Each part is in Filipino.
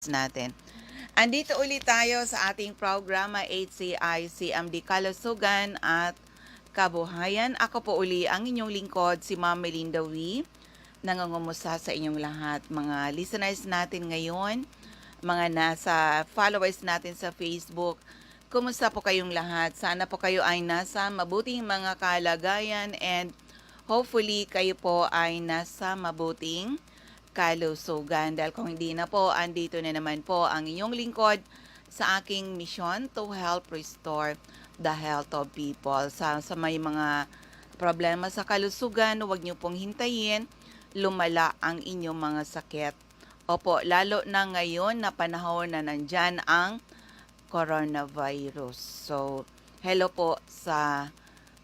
natin. Andito ulit tayo sa ating programa HCI CMD Kalusugan at Kabuhayan. Ako po uli ang inyong lingkod, si Ma'am Melinda Wee. Nangungumusta sa inyong lahat, mga listeners natin ngayon, mga nasa followers natin sa Facebook. Kumusta po kayong lahat? Sana po kayo ay nasa mabuting mga kalagayan and hopefully kayo po ay nasa mabuting kalusugan. Dahil kung hindi na po, andito na naman po ang inyong lingkod sa aking mission to help restore the health of people. Sa may mga problema sa kalusugan, huwag niyo pong hintayin lumala ang inyong mga sakit. Opo, lalo na ngayon na panahon na nandyan ang coronavirus. So, hello po sa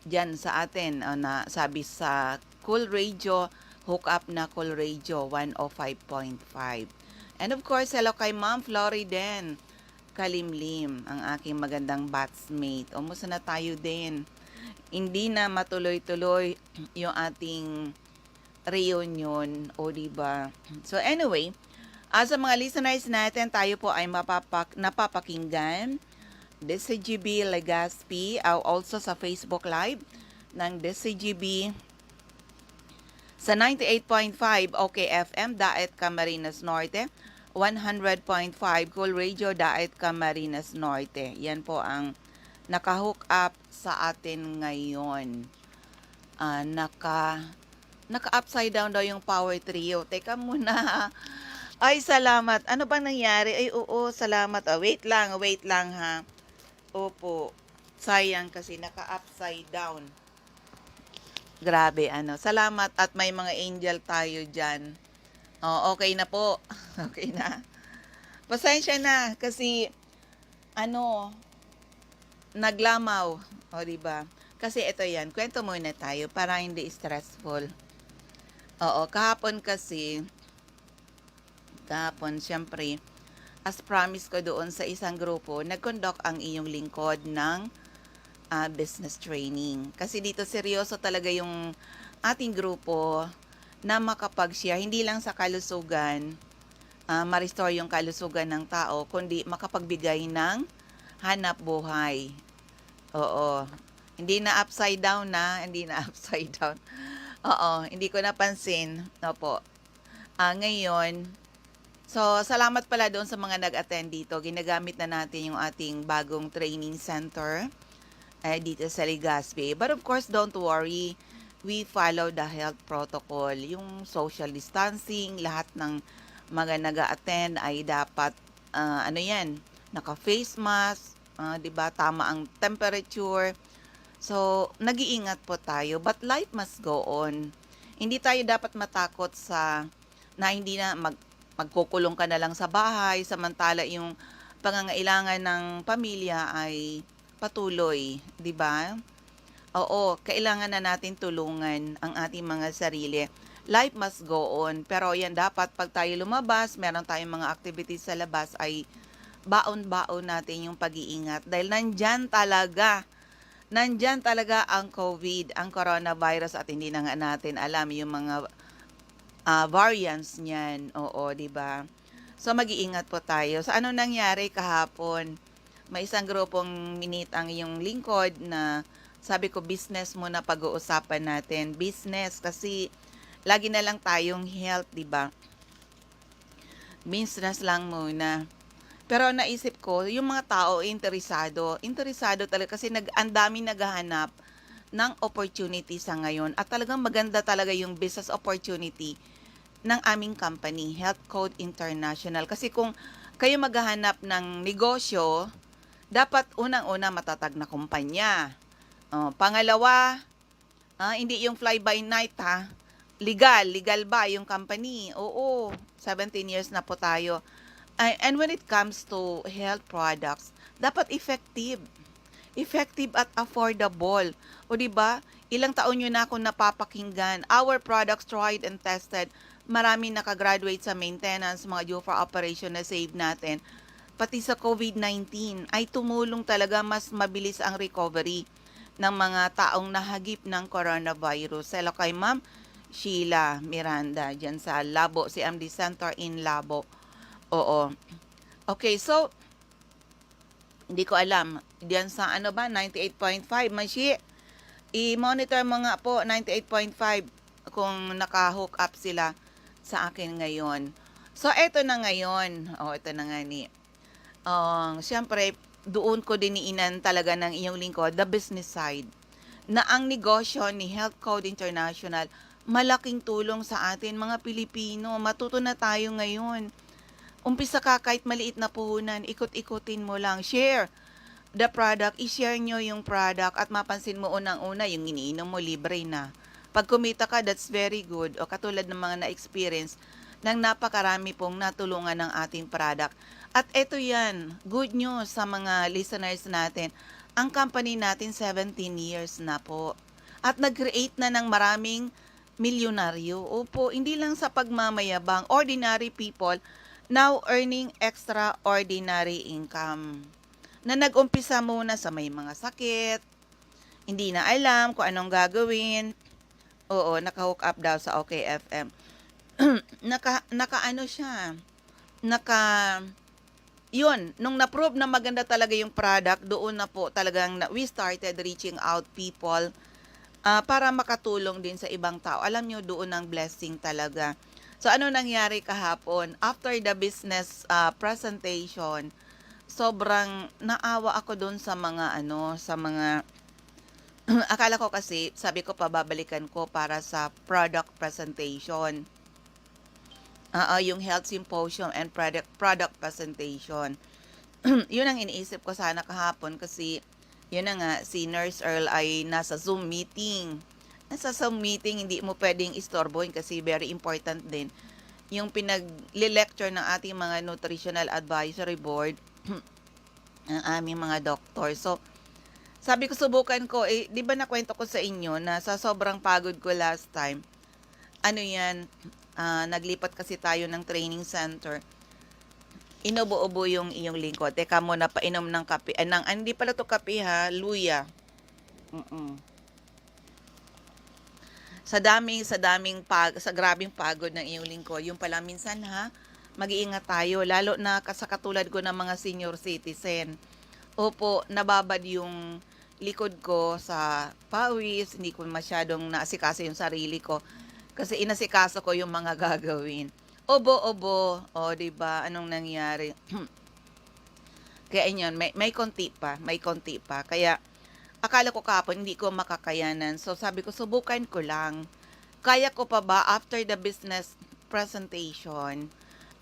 dyan sa atin, na sabi sa Cool Radio, hook up na Cool Radio 105.5. And of course, hello kay Ma'am Floriden Kalimlim, ang aking magandang batchmate. Umusta na tayo din? Hindi na matuloy-tuloy yung ating reunion, o diba? So anyway, sa mga listeners natin, tayo po ay napapakinggan DCGB Legazpi, also sa Facebook Live ng DCGB sa 98.5 OKFM Daet Camarines Norte, 100.5 Cool Radio Daet Camarines Norte. Yan po ang naka-hook up sa atin ngayon. Naka-upside down daw yung power trio. Teka muna. Ay, salamat. Ano bang nangyari? Ay, oo, salamat. Wait lang ha. Opo. Sayang kasi naka-upside down. Grabe, salamat at may mga angel tayo dyan. Oh, okay na po. Okay na. Pasensya na kasi, naglamaw. O, diba? Kasi ito yan, kwento muna tayo para hindi stressful. Oo, kahapon, syempre, as promise ko doon sa isang grupo, nag-conduct ang iyong lingkod ng business training. Kasi dito seryoso talaga yung ating grupo na makapag-share, hindi lang sa kalusugan, ma-restore yung kalusugan ng tao, kundi makapagbigay ng hanap buhay. Oo. Hindi na upside down hindi na upside down. Oo, hindi ko napansin. Opo. Ngayon, so salamat pala doon sa mga nag-attend dito. Ginagamit na natin yung ating bagong training center dito sa Legazpi. But of course, don't worry. We follow the health protocol. Yung social distancing, lahat ng mga nag-attend ay dapat, naka-face mask, 'di ba? Tama ang temperature. So, nag-iingat po tayo. But life must go on. Hindi tayo dapat matakot na hindi na magkukulong ka na lang sa bahay, samantala yung pangangailangan ng pamilya ay patuloy, 'di ba? Oo, kailangan na natin tulungan ang ating mga sarili. Life must go on. Pero yan dapat pag tayo lumabas, meron tayong mga activities sa labas ay baon-baon natin yung pag-iingat dahil nandyan talaga ang COVID, ang coronavirus at hindi na nga natin alam yung mga variants niyan. Oo, 'di ba? So mag-iingat po tayo. So ano nangyari kahapon? May isang grupong minit ang iyong lingkod na sabi ko business muna pag-uusapan natin. Business kasi lagi na lang tayong health, 'di ba? Business lang muna. Pero naisip ko, yung mga tao interesado talaga kasi ang daming naghahanap ng opportunity sa ngayon at talagang maganda talaga yung business opportunity ng aming company, Health Code International. Kasi kung kayo maghahanap ng negosyo, dapat unang-una matatag na kumpanya. Pangalawa, hindi yung fly by night ha. Legal ba yung company? Oo, 17 years na po tayo. And when it comes to health products, dapat effective at affordable. O di ba? Ilang taon nyo na akong napapakinggan. Our products tried and tested. Marami nakagraduate sa maintenance, mga due for operation na save natin. Pati sa COVID-19 ay tumulong talaga, mas mabilis ang recovery ng mga taong nahagip ng coronavirus. Hello kay Ma'am Sheila Miranda dyan sa Labo, CMD Center in Labo. Oo. Okay, so hindi ko alam, diyan sa ano ba, 98.5, Manshi, i-monitor mo nga po 98.5 kung naka-hook up sila sa akin ngayon. So, eto na ngayon. Oh, ito na nga ni. Siyempre, doon ko diniinan talaga ng inyong lingkod, the business side, na ang negosyo ni Health Code International, malaking tulong sa atin mga Pilipino. Matuto na tayo ngayon. Umpisa ka kahit maliit na puhunan, ikot-ikutin mo lang. Share the product, i-share nyo yung product at mapansin mo unang-una, yung iniinom mo, libre na. Pag kumita ka, that's very good. O katulad ng mga na-experience, nang napakarami pong natulungan ng ating product. At eto yan, good news sa mga listeners natin. Ang company natin 17 years na po. At nag-create na ng maraming milyonaryo. Opo, hindi lang sa pagmamayabang, ordinary people now earning extraordinary income. Na nag-umpisa muna sa may mga sakit, hindi na alam kung anong gagawin. Oo, naka-hook up daw sa OKFM. Naka ano siya, naka yun, nung na-prove na maganda talaga yung product, doon na po talagang we started reaching out people para makatulong din sa ibang tao. Alam nyo, doon ang blessing talaga. So, ano nangyari kahapon? After the business presentation, sobrang naawa ako doon sa mga sa mga akala ko kasi, sabi ko pababalikan ko para sa product presentation. Yung health symposium and product presentation. Yun ang iniisip ko sana kahapon kasi yun na nga, si Nurse Earl ay nasa Zoom meeting. Nasa Zoom meeting, hindi mo pwedeng istorbohin kasi very important din yung pinag-lecture ng ating mga nutritional advisory board ang aming mga doktor. So, sabi ko subukan ko, di ba nakwento ko sa inyo na sa sobrang pagod ko last time, ano yan, naglipat kasi tayo ng training center. Inubo-ubo yung iyong lingkod. Teka muna, painom ng kape. Hindi pala to kape ha, luya. Sa grabing pagod ng iyong lingkod, yung pala minsan ha, mag-iingat tayo, lalo na sa katulad ko ng mga senior citizen. Opo, nababad yung likod ko sa pawis, hindi ko masyadong naasikaso yung sarili ko kasi inasikaso ko yung mga gagawin. Obo-obo, o diba, anong nangyari? Kaya yun, may konti pa. Kaya akala ko kahapon hindi ko makakayanan. So sabi ko, subukan ko lang. Kaya ko pa ba after the business presentation?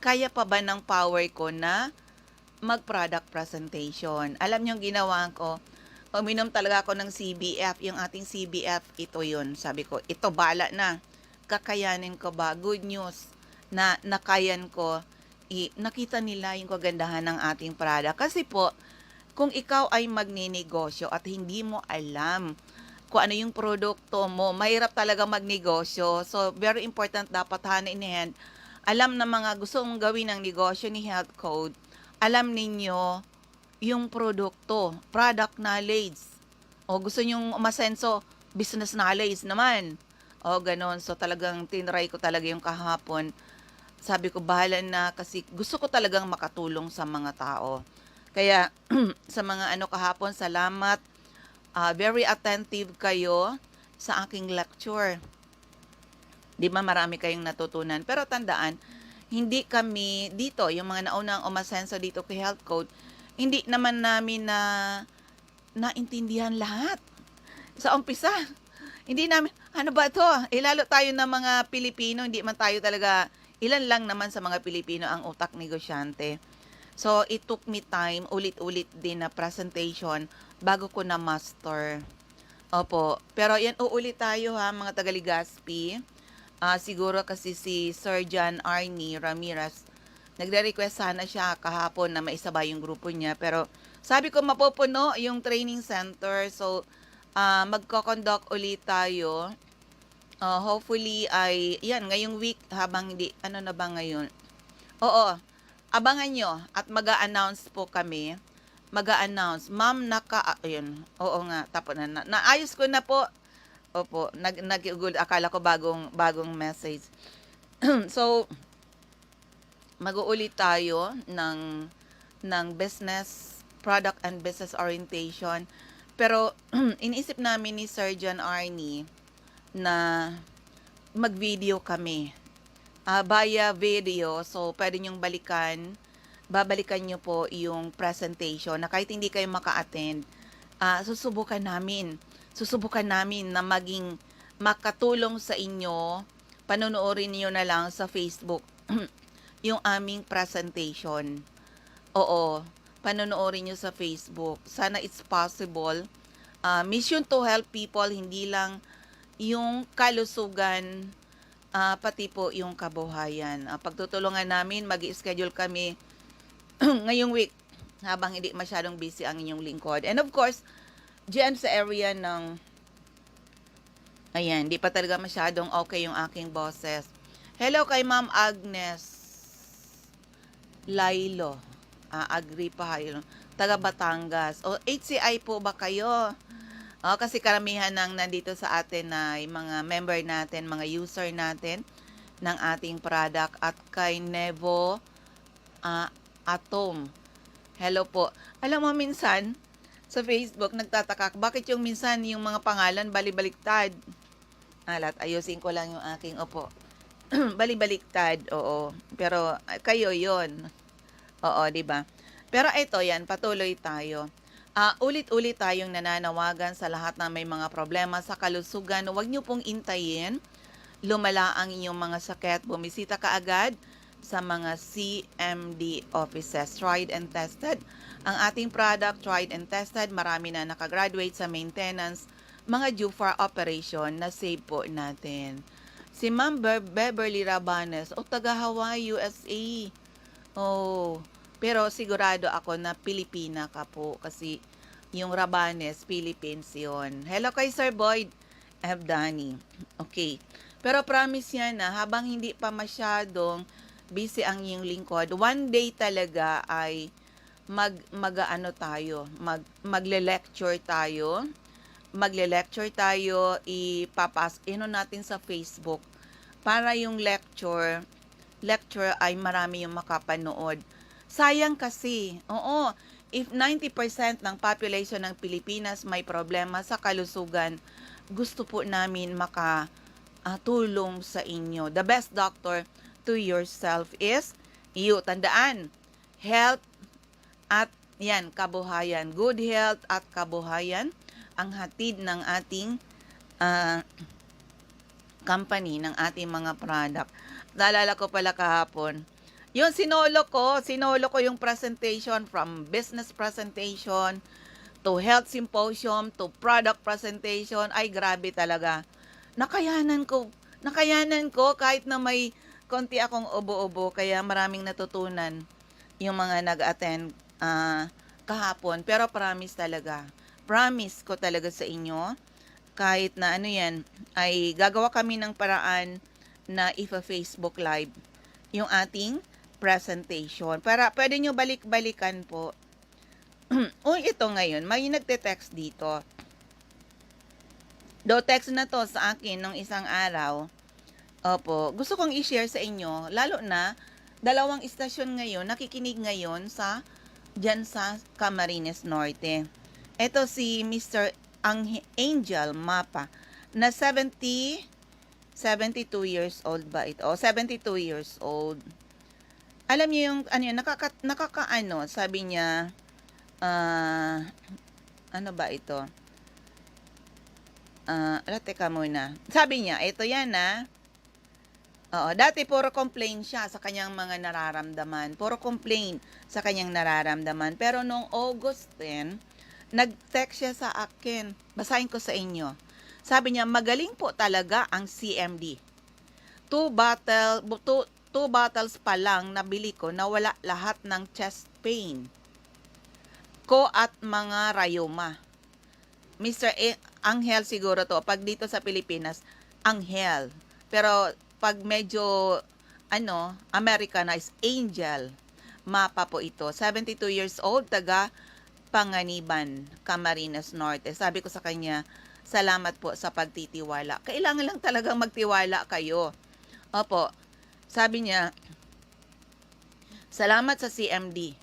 Kaya pa ba ng power ko na mag-product presentation? Alam niyo yung ginawa ko? Uminom talaga ako ng CBF. Yung ating CBF, ito yun. Sabi ko, ito bala na. Kakayanin ko ba? Good news na nakayan ko. Nakita nila yung kagandahan ng ating product. Kasi po, kung ikaw ay magninegosyo at hindi mo alam kung ano yung produkto mo, mahirap talaga magnegosyo. So, very important dapat hand in hand. Alam na mga gusto mong gawin ng negosyo ni Health Code, alam ninyo yung produkto, product knowledge. O gusto nyong umasenso, business knowledge naman. O ganon. So, talagang tinry ko talaga yung kahapon. Sabi ko, bahala na kasi gusto ko talagang makatulong sa mga tao. Kaya sa mga kahapon, salamat. Very attentive kayo sa aking lecture. Di ba marami kayong natutunan? Pero tandaan, hindi kami dito, yung mga naunang umasenso dito kay Health Code, hindi naman namin naintindihan lahat. Sa umpisa, hindi namin, ano ba to? Lalo tayo ng mga Pilipino, hindi man tayo talaga, ilan lang naman sa mga Pilipino ang utak negosyante. So, it took me time, ulit-ulit din na presentation bago ko na master. Opo. Pero yan, uulit tayo ha, mga taga-Legazpi. Siguro kasi si Sir John Arnie Ramirez, nagre-request sana siya kahapon na maisabay yung grupo niya. Pero sabi ko mapupuno yung training center. So, magko-conduct ulit tayo. Hopefully ay, yan, ngayong week habang hindi, ano na ba ngayon? Oo, abangan nyo at mag-a-announce po kami. Mag-a-announce. Ma'am, ayun, oo nga, tapos naayos ko na po. Opo, akala ko bagong message. So, mag-uulit tayo ng ng business, product and business orientation. Pero iniisip namin ni Sir John Arnie na mag-video kami. Via video, so pwede niyong babalikan niyo po yung presentation na kahit hindi kayo maka-attend, susubukan namin. Susubukan namin na maging makatulong sa inyo. Panonoorin niyo na lang sa Facebook yung aming presentation. Oo, panonoorin niyo sa Facebook. Sana it's possible. Mission to help people, hindi lang yung kalusugan, pati po yung kabuhayan. Pagtutulungan namin, mag-i-schedule kami ngayong week habang hindi masyadong busy ang inyong lingkod. And of course, diyan sa area ng, ayan, di pa talaga masyadong okay yung aking boses. Hello kay Ma'am Agnes Lailo. Agree pa kayo. Taga Batangas. O, HCI po ba kayo? Kasi karamihan ng nandito sa atin na mga member natin, mga user natin ng ating product, at kay Nevo Atom. Hello po. Alam mo, minsan sa Facebook nagtataka, bakit yung minsan yung mga pangalan balibaliktad? Ayusin ko lang yung aking opo. Balibaliktad, oo. Pero kayo yon. Oo, di ba? Pero ito yan, patuloy tayo. Ulit-ulit tayong nananawagan sa lahat na may mga problema sa kalusugan. Huwag niyo pong intayin lumala ang inyong mga sakit. Bumisita ka agad sa mga CMD offices. Tried and tested. Ang ating product, tried and tested. Marami na nakagraduate sa maintenance. Mga due for operation na save po natin. Si Ma'am Beverly Rabanes, taga Hawaii, USA. Pero sigurado ako na Pilipina ka po kasi yung Rabanes, Philippines yun. Hello kay Sir Boyd Abdani. Okay. Pero promise yan na habang hindi pa masyadong busy ang iyong lingkod, one day talaga ay magle-lecture tayo. Magle-lecture tayo, natin sa Facebook para yung lecture ay marami yung makapanood. Sayang kasi, if 90% ng population ng Pilipinas may problema sa kalusugan, gusto po namin makatulong sa inyo. The best doctor to yourself is you. Tandaan, health at kabuhayan. Good health at kabuhayan ang hatid ng ating company, ng ating mga product. Naalala ko pala kahapon, yun, sinolo ko yung presentation, from business presentation to health symposium to product presentation. Ay, grabe talaga. Nakayanan ko kahit na may konti akong ubo-ubo, kaya maraming natutunan yung mga nag-attend kahapon. Pero promise ko talaga sa inyo, kahit na ay gagawa kami ng paraan na ipa-Facebook live yung ating presentation. Para pwede nyo balik-balikan po. Ito ngayon, may nagte-text dito. Text na to sa akin nung isang araw. Opo, gusto kong i-share sa inyo, lalo na 2 istasyon ngayon, nakikinig ngayon dyan sa Camarines Norte. Ito si Mr. Angel Mapa, na 72 years old ba ito? 72 years old. Alam niyo yung sabi niya, ano ba ito? Teka muna. Sabi niya, ito yan dati puro complain siya sa kanyang mga nararamdaman. Puro complain sa kanyang nararamdaman. Pero noong August 10, nag-text siya sa akin. Basahin ko sa inyo. Sabi niya, magaling po talaga ang CMD. 2 bottles pa lang nabili ko, nawala lahat ng chest pain ko at mga rayuma. Mr. Angel siguro to. Pag dito sa Pilipinas, Angel. Pero pag medyo Americanized, Angel Mapa po ito. 72 years old, taga Panganiban, Camarines Norte. Sabi ko sa kanya, salamat po sa pagtitiwala. Kailangan lang talagang magtiwala kayo. Opo. Sabi niya, salamat sa CMD.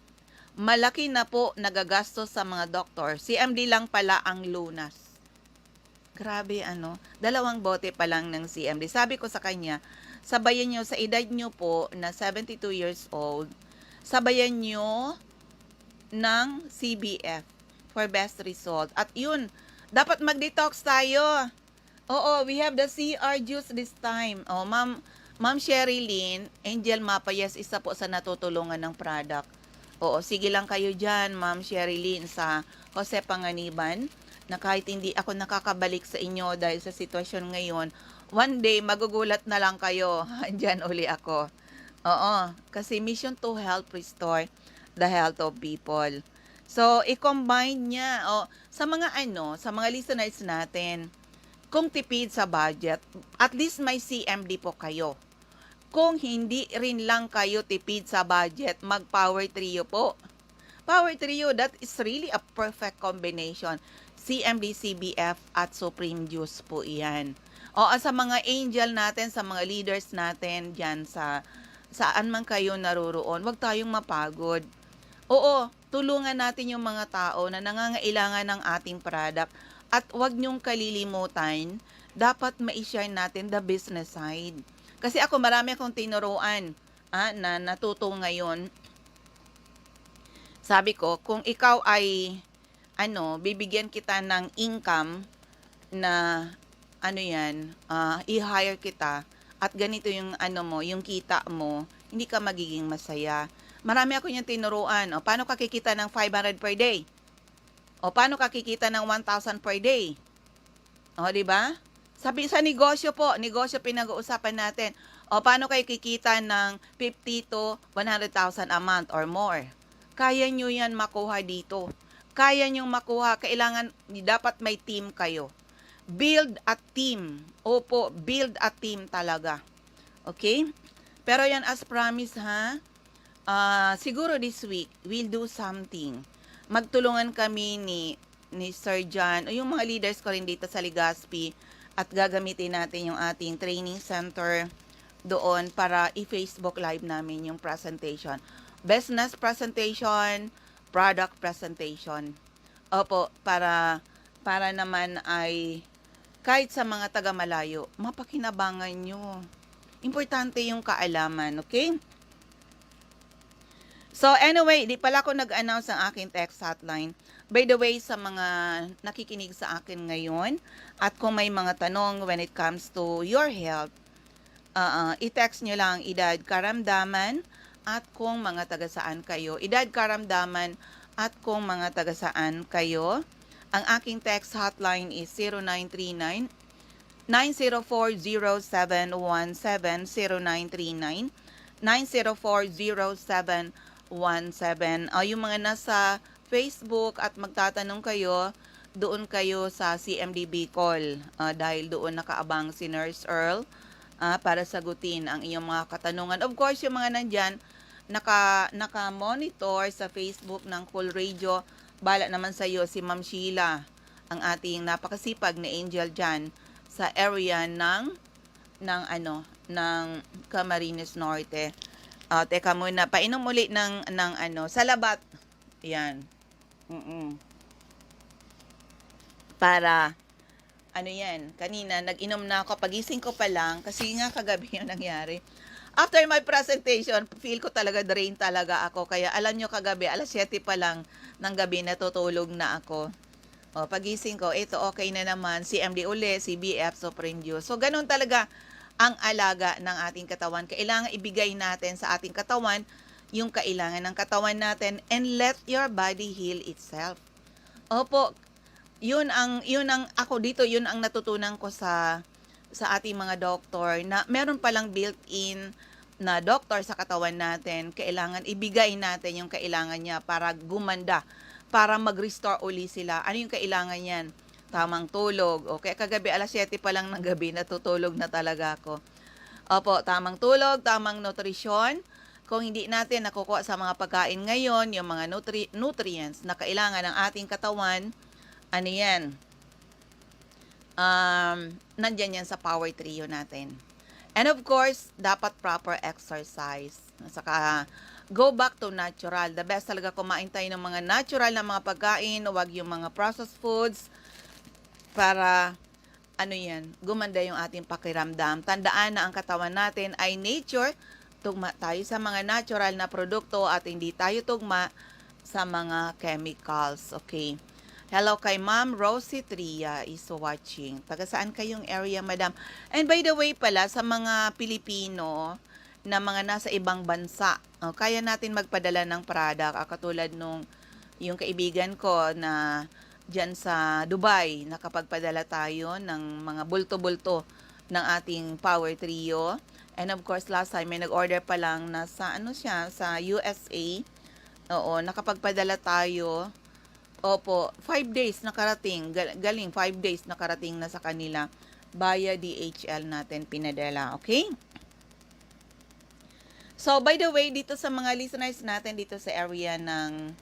malaki na po nagagastos sa mga doktor. CMD lang pala ang lunas. Grabe ano, 2 bote pa lang ng CMD. Sabi ko sa kanya, sabayan niyo sa edad niyo po na 72 years old, sabayan niyo ng CBF for best result. At yun, dapat mag-detox tayo. Oo, we have the CR juice this time. Oh, Ma'am Sherilyn, Angel Mapayas, isa po sa natutulungan ng product. Oo, sige lang kayo dyan, Ma'am Sherilyn, sa Jose Panganiban, na kahit hindi ako nakakabalik sa inyo dahil sa sitwasyon ngayon, one day, magugulat na lang kayo, andyan uli ako. Oo, kasi mission to help restore the health of people. So, i-combine niya, sa mga listeners natin, kung tipid sa budget, at least may CMD po kayo. Kung hindi rin lang kayo tipid sa budget, mag-Power Trio po. Power Trio, that is really a perfect combination. CMD, CBF, at Supreme Juice po iyan. O sa mga angel natin, sa mga leaders natin, dyan saan man kayo naroroon, huwag tayong mapagod. Oo, tulungan natin yung mga tao na nangangailangan ng ating product. At huwag niyong kalilimutan, dapat ma-share natin the business side. Kasi ako, marami akong tinuruan na natuto ngayon. Sabi ko, kung ikaw ay bibigyan kita ng income na i-hire kita at ganito yung yung kita mo, hindi ka magiging masaya. Marami ako yung tinuruan. Paano ka kikita ng 500 per day? Paano ka kikita ng 1,000 per day? Di ba? Sabi sa negosyo po, negosyo pinag-uusapan natin. Paano kayo kikita ng 50 to 100,000 a month or more? Kaya nyo yan makuha dito. Kaya nyo makuha, dapat may team kayo. Build a team. Opo, build a team talaga. Okay? Pero yan as promise ha, siguro this week, we'll do something. Magtulungan kami ni Sir John o yung mga leaders ko rin dito sa Legazpi at gagamitin natin yung ating training center doon para i-Facebook live namin yung presentation. Business presentation, product presentation. Opo, para naman ay kahit sa mga taga-malayo, mapakinabangan nyo. Importante yung kaalaman, okay? So anyway, di pala ako nag-announce ang aking text hotline. By the way, sa mga nakikinig sa akin ngayon, at kung may mga tanong when it comes to your health, i-text nyo lang edad karamdaman at kung mga taga-saan kayo. Edad karamdaman at kung mga taga-saan kayo. Ang aking text hotline is 0939 9040717 0939 9040717. Yung mga nasa Facebook at magtatanong kayo, doon kayo sa CMD Bicol dahil doon nakaabang si Nurse Earl para sagutin ang iyong mga katanungan. Of course, yung mga nandyan, naka-monitor sa Facebook ng Cool Radio. Bala naman sa iyo si Ma'am Sheila, ang ating napakasipag na angel dyan sa area ng Camarines Norte. Teka muna, painom ulit ng salabat. Yan. Para, yan, kanina nag-inom na ako, pagising ko pa lang, kasi nga kagabi yung nangyari. After my presentation, feel ko talaga drain talaga ako. Kaya alam nyo kagabi, alas 7 pa lang ng gabi natutulog na ako. Pagising ko, ito okay na naman, CMD uli, CBF, Supreme Juice. So, ganun talaga ang alaga ng ating katawan. Kailangan ibigay natin sa ating katawan yung kailangan ng katawan natin and let your body heal itself. Opo, yun ang ako dito, yun ang natutunan ko sa ating mga doktor na meron palang built-in na doktor sa katawan natin. Kailangan ibigay natin yung kailangan niya para gumanda, para mag-restore uli sila. Ano yung kailangan yan? Tamang tulog. Okay, kagabi alas 7 pa lang ng gabi, natutulog na talaga ako. Opo, tamang tulog, tamang nutrisyon. Kung hindi natin nakukuha sa mga pagkain ngayon, yung mga nutrients na kailangan ng ating katawan, nandyan yan sa Power Trio natin. And of course, dapat proper exercise. Saka go back to natural. The best talaga kumain tayo ng mga natural na mga pagkain, huwag yung mga processed foods para gumanda yung ating pakiramdam. Tandaan na ang katawan natin ay nature, tugma tayo sa mga natural na produkto at hindi tayo tugma sa mga chemicals. Okay. Hello kay Ma'am Rosie Tria is watching. Taga saan kayong area, Madam? And by the way pala, sa mga Pilipino na mga nasa ibang bansa, kaya natin magpadala ng product. Katulad nung yung kaibigan ko na dyan sa Dubai, nakapagpadala tayo ng mga bulto-bulto ng ating Power Trio. And of course, last time may nag-order pa lang na sa sa USA. Oo, nakapagpadala tayo. Opo, 5 days nakarating. Galing, 5 days nakarating na sa kanila. Via DHL natin pinadala. Okay? So, by the way, dito sa mga listeners natin dito sa area ng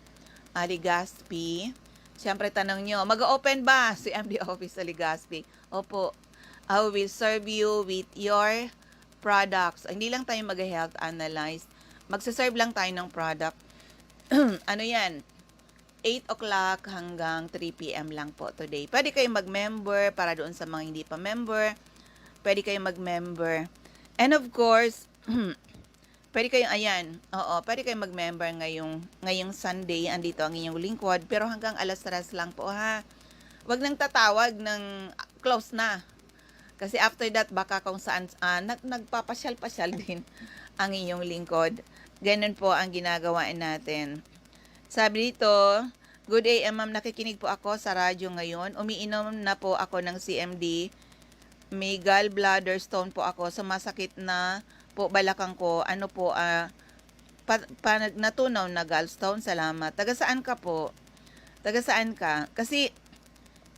Legazpi, siyempre tanong nyo, mag-open ba si MD Office sa Legazpi? Opo, I will serve you with your products. Hindi lang tayo mag-health analyze. Magsaserve lang tayo ng product. Ano yan? 8 o'clock hanggang 3 p.m. lang po today. Pwede kayong mag-member para doon sa mga hindi pa member. Pwede kayong mag-member. And of course, pwede kayong, pwede kayong mag-member ngayong Sunday. Andito ang inyong lingkod. Pero hanggang alas 3 lang po ha. Huwag nang tatawag ng close na. Kasi after that, baka kung saan, nagpapasyal-pasyal din ang inyong lingkod. Ganun po ang ginagawa natin. Sabi dito, good day, ma'am, nakikinig po ako sa radyo ngayon. Umiinom na po ako ng CMD. May gallbladder stone po ako. Sumasakit na po balakang ko. Natunaw na gallstone. Salamat. Taga saan ka po? Taga saan ka? Kasi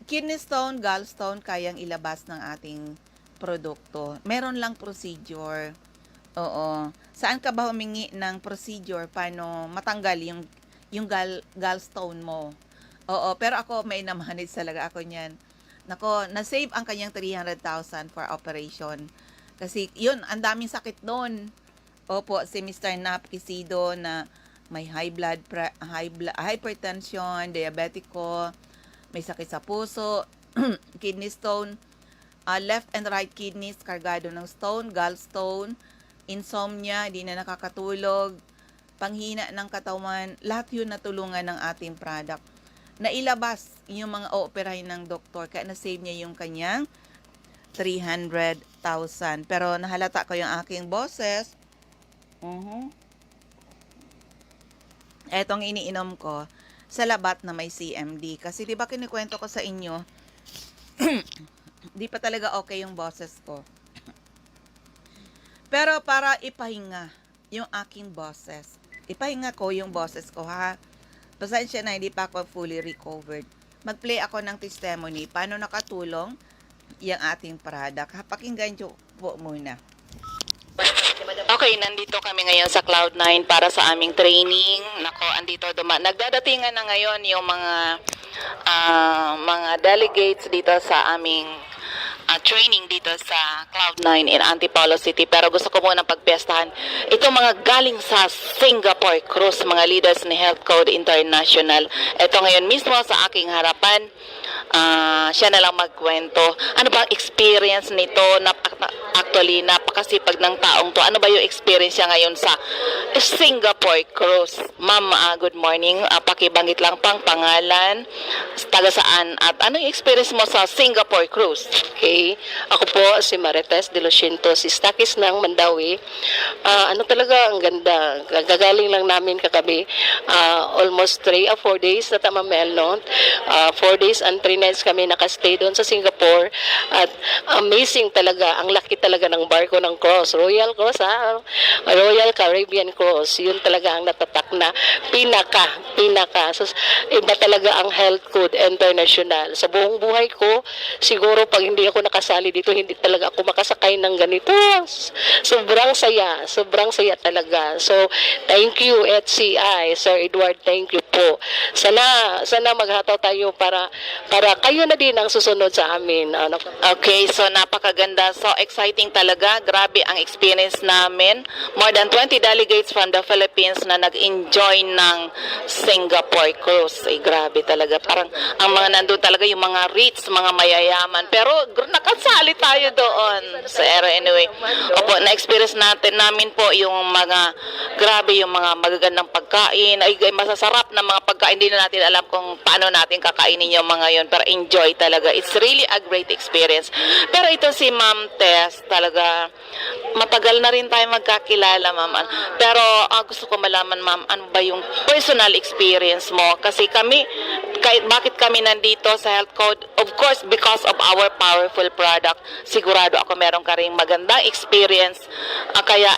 kidney stone, gallstone, kayang ilabas ng ating produkto. Meron lang procedure. Oo. Saan ka ba humingi ng procedure? Paano matanggal yung gallstone mo? Oo, pero ako may na-manage talaga ako niyan. Nako, na-save ang kanyang 300,000 for operation. Kasi yun, ang daming sakit doon. Opo, si Mr. Nap Isido na may hypertension, diabetico, may sakit sa puso, kidney stone, left and right kidneys, kargado ng stone, gallstone, insomnia, di na nakakatulog, panghina ng katawan, lahat yun natulungan ng ating product. Nailabas yung mga ooperahin ng doktor, kaya na-save niya yung kanyang 300,000. Pero nahalata ko yung aking boses. Etong iniinom ko sa labat na may CMD. Kasi di ba kinikwento ko sa inyo, di pa talaga okay yung boses ko. Pero para ipahinga yung aking boses, ipahinga ko yung boses ko ha. Pasensya na, hindi pa ako fully recovered. Mag-play ako ng testimony, paano nakatulong yung ating product. Pakinggan nyo po muna. Okay, nandito kami ngayon sa Cloud9 para sa aming training. Nako, andito nagdadatingan na ngayon yung mga delegates dito sa aming training dito sa Cloud9 in Antipolo City. Pero gusto ko muna pagpiestahan itong mga galing sa Singapore Cruise, mga leaders ni Health Code International. Ito ngayon mismo sa aking harapan, siya na lang magkwento. Ano ba ang experience nito? Actually, napakasipag ng taong to. Ano ba yung experience niya ngayon sa Singapore Cruise? Ma'am, good morning. Pakibanggit lang pang pangalan, taga saan, at ano yung experience mo sa Singapore Cruise? Okay. Ako po si Marites de los Cientos, Istakis ng Mandawi. Ano talaga, ang ganda. Gagaling lang namin kagabi. Almost 3 or 4 days na tamamel, no? 4 days and 3 nights kami nakastay doon sa Singapore. At amazing talaga. Ang laki talaga ng barko ng cruise. Royal Cruise, ha? Royal Caribbean Cruise. Yun talaga ang natatak na pinaka. So, iba talaga ang Health Code International. Sa buong buhay ko, siguro pag hindi ako nakasali dito, hindi talaga ako makasakay ng ganito. Sobrang saya talaga. So, thank you HCI, Sir Edward, thank you po. Sana maghataw tayo para kayo na din ang susunod sa amin. Okay, so napakaganda. So exciting talaga. Grabe ang experience namin. More than 20 delegates from the Philippines na nag-enjoy ng Singapore cruise. Ay, grabe talaga. Parang ang mga nandun talaga yung mga rich, mga mayayaman. Pero nakasali tayo doon sa anyway. Opo, na-experience namin po yung mga grabe yung mga magagandang pagkain. Ay, masasarap na mga pagkain. Hindi na natin alam kung paano natin kakainin yung mga yon, pero enjoy talaga. It's really a great experience. Pero ito si Ma'am Tess, talaga matagal na rin tayo magkakilala, Ma'am. Pero gusto ko malaman, Ma'am, ano ba yung personal experience mo? Kasi kami, bakit kami nandito sa Health Code? Of course, because of our powerful product. Sigurado ako meron ka rin magandang experience. Kaya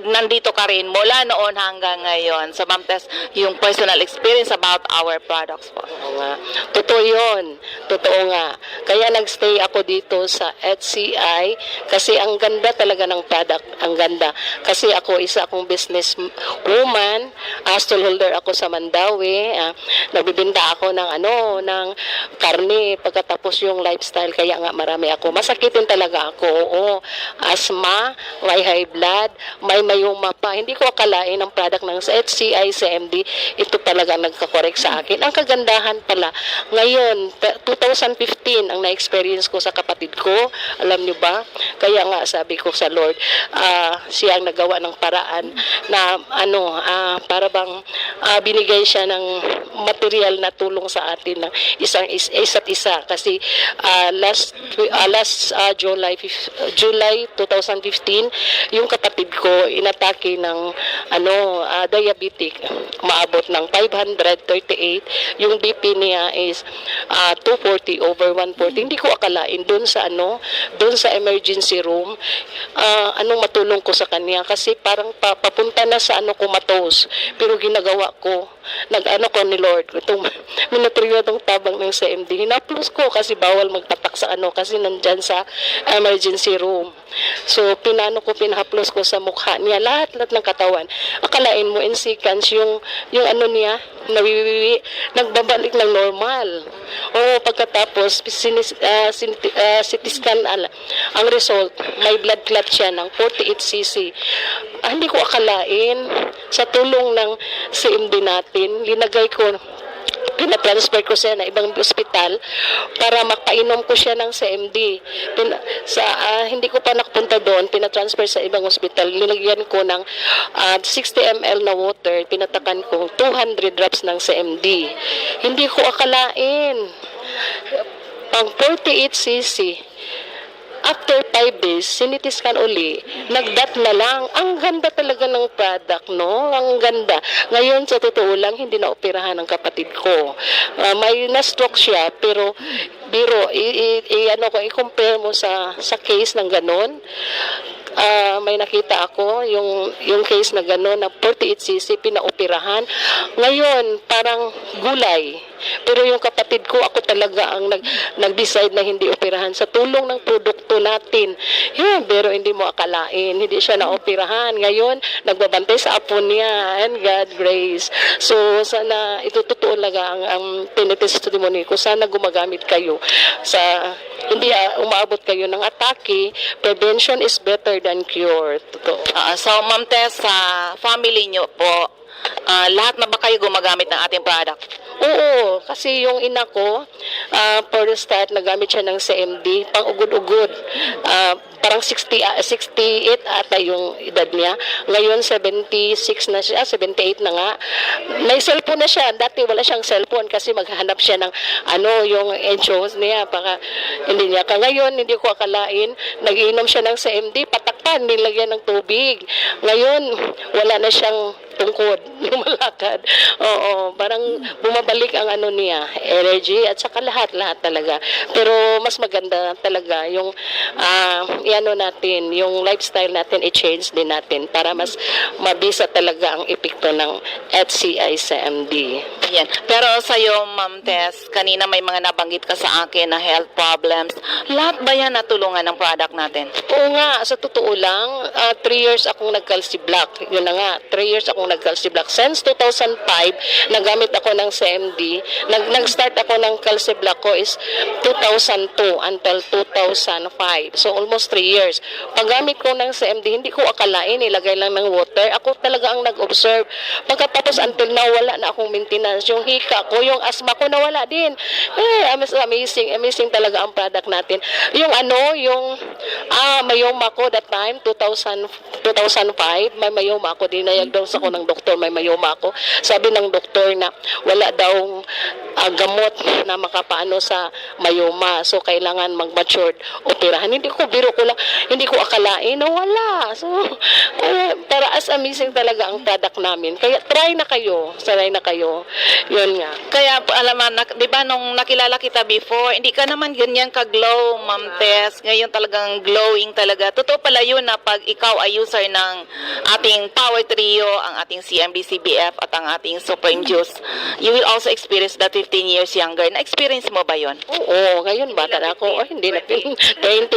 nandito ka rin mula noon hanggang ngayon. So, Ma'am Tess, yung personal experience about our products po. Oo nga. Totoo yun. Totoo nga. Kaya nagstay ako dito sa HCI kasi ang ganda talaga ng product. Ang ganda. Kasi ako, isa akong business woman, stallholder ako sa Mandawi. Nagbibinta ako ng karne pagkatapos yung lifestyle. Kaya nga marami ako. Masakitin talaga ako. Oo. Asthma, may high blood, may mayoma pa. Hindi ko akalain ang product ng HCI, CMD, ito talaga nagkakorek sa akin. Ang kagandahan pala, ngayon, 2015 ang na-experience ko sa kapatid ko. Alam niyo ba? Kaya nga sabi ko sa Lord, siya ang nagawa ng paraan na para bang binigay siya ng material na tulong sa atin ng isa't isa. Kasi last July 2015, yung kapatid ko inatake ng diabetic, maabot ng 538. Yung BP niya is 240/140. Hindi ko akalain doon sa emergency room, anong matulong ko sa kanya kasi parang papunta na sa comatose. Pero ginagawa ko, ko ni Lord, itong minatriyo ng tabang ng CMD, hinaplos ko kasi bawal magpatak sa kasi nandyan sa emergency room. So, pinahaplos ko sa mukha niya, lahat ng katawan. Akalain mo, in seconds, yung niya, nawiwiwi, nagbabalik ng normal. O, pagkatapos, CT scan, ang result, may blood clot siya ng 48 cc. Hindi ko akalain, sa tulong ng CMD natin, pinatransfer ko siya na ibang ospital para makainom ko siya ng CMD. Hindi ko pa nakapunta doon, pinatransfer sa ibang ospital. Nilagyan ko ng 60 ml na water, pinatakan ko 200 drops ng CMD. Hindi ko akalain. Pang 48 cc. After 5 days, sinitiskan uli, nagdat na lang. Ang ganda talaga ng product, no? Ang ganda. Ngayon, sa totoo lang, hindi na operahan ng kapatid ko. May na-stroke siya, pero i-compare mo sa case ng ganon. May nakita ako yung case na gano'n na 48cc pinaoperahan. Ngayon, parang gulay. Pero yung kapatid ko, ako talaga ang nag-decide na hindi operahan sa tulong ng produkto natin. Pero hindi mo akalain, hindi siya naoperahan. Ngayon, nagbabantay sa apo niya, and God grace. So, sana, ito totoo talaga ang tinitestimony ko. Sana gumagamit kayo hindi umaabot kayo ng atake. Prevention is better than cure. Totoo. So, Ma'am Tess, sa family niyo po, lahat na ba kayo gumagamit ng ating product? Oo, kasi yung ina ko, for the start, nagamit siya ng CMD, pang ugod-ugod. Parang 68 ata yung edad niya. Ngayon, 76 na siya, 78 na nga. May cellphone na siya. Dati wala siyang cellphone kasi maghahanap siya ng yung insurance niya. Baka hindi niya. Ngayon, hindi ko akalain, nag-iinom siya ng CMD, patakpan, nilagyan ng tubig. Ngayon, wala na siyang tungkod, lumalakad. Oo, parang bumabalik ang niya, energy at saka lahat talaga. Pero mas maganda talaga yung iano natin, yung lifestyle natin, i-change din natin para mas mabisa talaga ang epekto ng HCI sa MD. Ayan. Pero sa'yo, Ma'am Tess, kanina may mga nabanggit ka sa akin na health problems. Lahat ba yan natulungan ng product natin? Oo nga, sa totoo lang, 3 years akong nag-calci block. Yun na nga, 3 years akong nag-calci block. Since 2005, nagamit ako ng CMD. Nag-start ako ng calci block ko is 2002 until 2005. So almost 3 years. Paggamit ko ng CMD, hindi ko akalain, ilagay lang ng water. Ako talaga ang nag-observe. Pagkatapos until now, wala na akong maintenance. Yung hika ko, yung asthma ko, nawala din. Amazing talaga ang product natin. Yung mayoma ko that time, 2005, may mayoma ako, dinayagdose ako ng doktor, may mayoma ako. Sabi ng doktor na wala daw gamot na makapaano sa mayoma. So, kailangan mag-matured operahan. Hindi ko akalain na wala. So, para as amazing talaga ang product namin. Kaya, try na kayo. Yun nga. Kaya, alam mo, di ba nung nakilala kita before, hindi ka naman ganyan ka-glow, Ma'am Tess. Ngayon talagang glowing talaga. Totoo pala yun na pag ikaw ay user ng ating Power Trio, ang ating CMD, CBF, at ang ating Supreme Juice, you will also experience that 15 years younger. Na-experience mo ba yun? Oo, ngayon bata na ako. Hindi na 20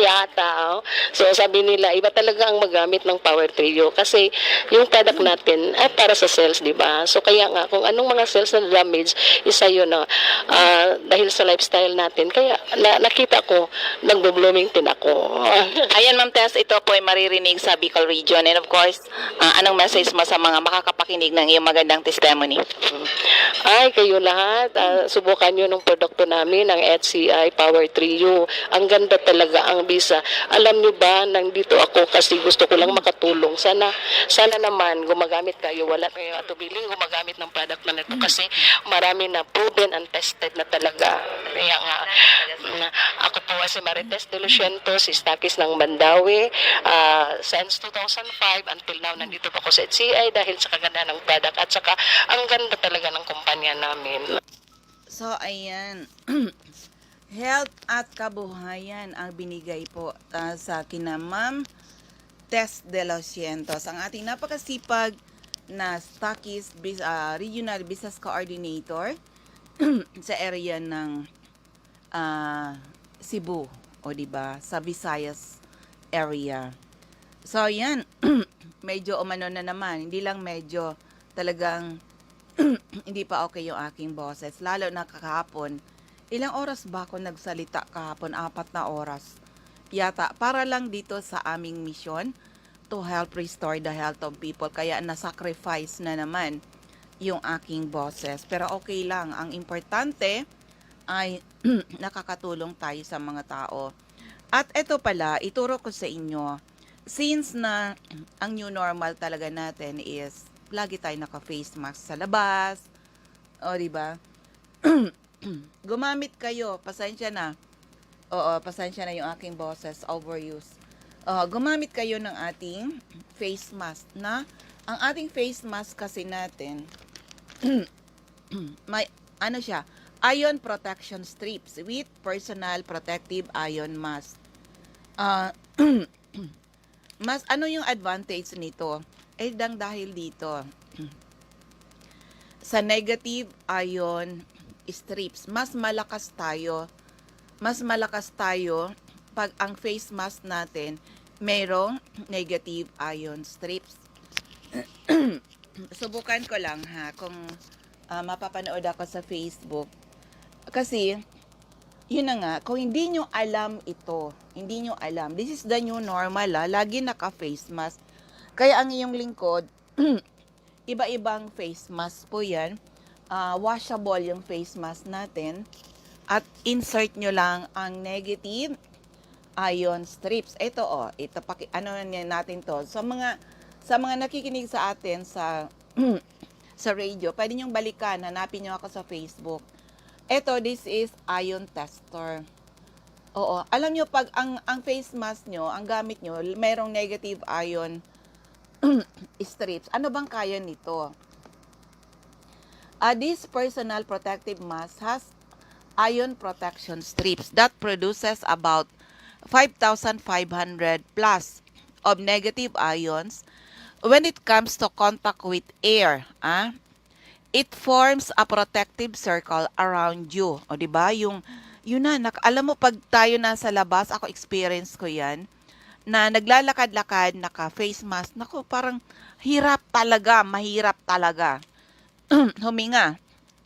ata. So, sabi nila, iba talaga ang magamit ng Power Trio kasi yung product natin ay para sa cells, di ba? So, kaya nga, kung anong mga cells na damage, isa yun na dahil sa lifestyle natin. Kaya nakita ko, nagbo-blooming din ako. Ayan, Ma'am Tess, ito po ay maririnig sa Bicol Region. And of course, anong message mo sa mga makakapakinig ng iyong magandang testimony? Ay, kayo lahat, subukan nyo ng produkto namin, ang HCI Power Trio. Ang ganda talaga ang bisa. Alam nyo ba, nandito ako kasi gusto ko lang makatulong. Sana naman gumagamit kayo, wala kayo atubiling gumagamit ng product na nito kasi marami na proven and tested na talaga. Kaya nga, ako po si Marites de Luciento, si Stakis ng Mandawi. Since 2005 until now, nandito po ako sa HCI dahil sa kaganda ng product at saka ang ganda talaga ng kumpanya namin. So, ayan. Health at kabuhayan ang binigay po sa kina Ma'am Tess de los Cientos, ang ating napakasipag na Stakis Regional Business Coordinator sa area ng Cebu, o diba, sa Visayas area. So, yan. Medyo umano na naman. Hindi lang medyo, talagang hindi pa okay yung aking boses. Lalo na kahapon. Ilang oras ba ako nagsalita kahapon? 4 na oras. Yata, para lang dito sa aming mission to help restore the health of people. Kaya na-sacrifice na naman yung aking boses. Pero okay lang. Ang importante ay nakakatulong tayo sa mga tao. At ito pala, ituro ko sa inyo, since na ang new normal talaga natin is lagi tayo naka-face mask sa labas, o diba? Gumamit kayo, pasensya na. Oo, pasensya na yung aking boses, overuse. Gumamit kayo ng ating face mask na, ang ating face mask kasi natin, may, ano siya, ion protection strips with personal protective ion mask. Mas ano yung advantage nito? Dahil dito sa negative ion strips, mas malakas tayo pag ang face mask natin mayroong negative ion strips. Subukan ko lang ha kung mapapanood ako sa Facebook. Kasi yun na nga, kung hindi nyo alam ito, hindi nyo alam, this is the new normal lagi naka-face mask. Kaya ang iyong lingkod, iba-ibang face mask po yan. Washable yung face mask natin. At insert nyo lang ang negative ion strips. Ito ano natin to. Sa mga nakikinig sa atin sa radio, pwede nyong balikan, hanapin nyo ako sa Facebook. Ito, this is ion tester. Oo, alam nyo pag ang face mask nyo, ang gamit nyo, mayroong negative ion strips. Ano bang kaya nito? This personal protective mask has ion protection strips that produces about 5,500 plus of negative ions when it comes to contact with air. It forms a protective circle around you. O, di ba? Yun na, alam mo, pag tayo nasa labas, ako experience ko yan, na naglalakad-lakad, naka-face mask, naku, parang hirap talaga, mahirap talaga huminga.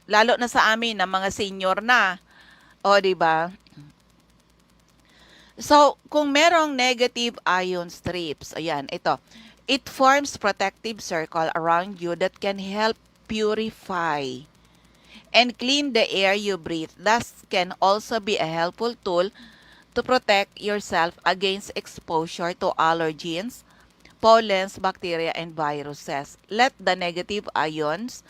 Lalo na sa amin, na mga senior na. O, di ba? So, kung merong negative ion strips, ayan, ito, it forms protective circle around you that can help purify and clean the air you breathe. Thus, can also be a helpful tool to protect yourself against exposure to allergens, pollens, bacteria, and viruses. Let the negative ions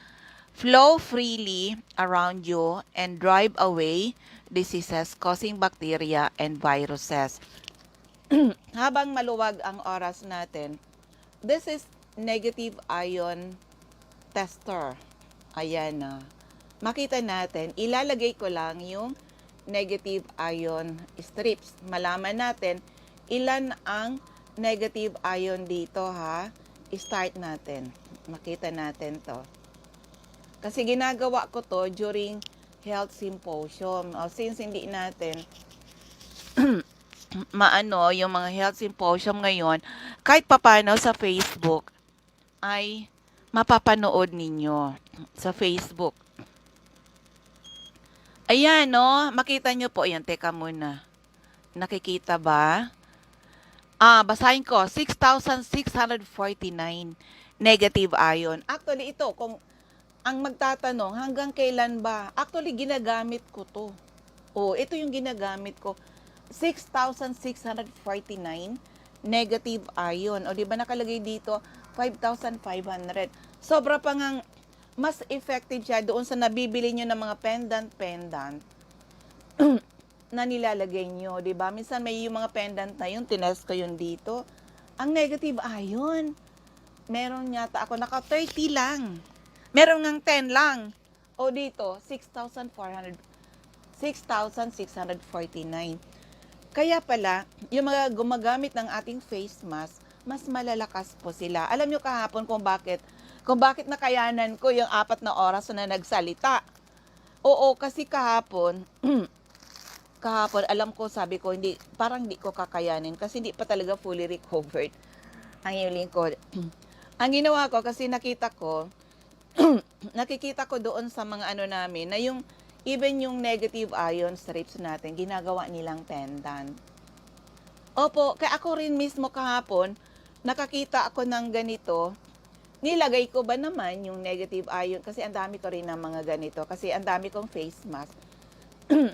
flow freely around you and drive away diseases causing bacteria and viruses. Habang maluwag ang oras natin, this is negative ion tester. Ayan na. Makita natin, ilalagay ko lang yung negative ion strips. Malaman natin ilan ang negative ion dito, ha. I-start natin. Makita natin to. Kasi ginagawa ko to during health symposium. Since hindi natin maano yung mga health symposium ngayon, kahit papano sa Facebook ay mapapanood ninyo sa Facebook. Ayan, no? Makita nyo po. Ayan, teka muna. Nakikita ba? Basahin ko. 6,649 negative ion. Actually, ito, kung ang magtatanong, hanggang kailan ba? Actually, ginagamit ko to. Ito yung ginagamit ko. 6,649 negative ion. Di ba nakalagay dito? 5,500. Sobra pa ngang mas effective siya doon sa nabibili nyo ng mga pendant na nilalagay nyo. Di ba? Minsan may yung mga pendant na yun, tinest ko yun dito. Ang negative ion, meron yata ako, naka 30 lang. Meron ngang 10 lang. Dito, 6,649. Kaya pala, yung mga gumagamit ng ating face mask, mas malalakas po sila. Alam nyo kahapon kung bakit nakayanan ko yung 4 na oras na nagsalita. Kasi kahapon, alam ko, sabi ko, parang hindi ko kakayanin kasi hindi pa talaga fully recovered ang iyong lingkod. Ang ginawa ko, kasi nakikita ko doon sa mga namin, na even yung negative ion strips natin, ginagawa nilang pendant. Kaya ako rin mismo kahapon, nakakita ako ng ganito, nilagay ko ba naman yung negative ion, kasi ang dami ko rin ng mga ganito, kasi ang dami kong face mask,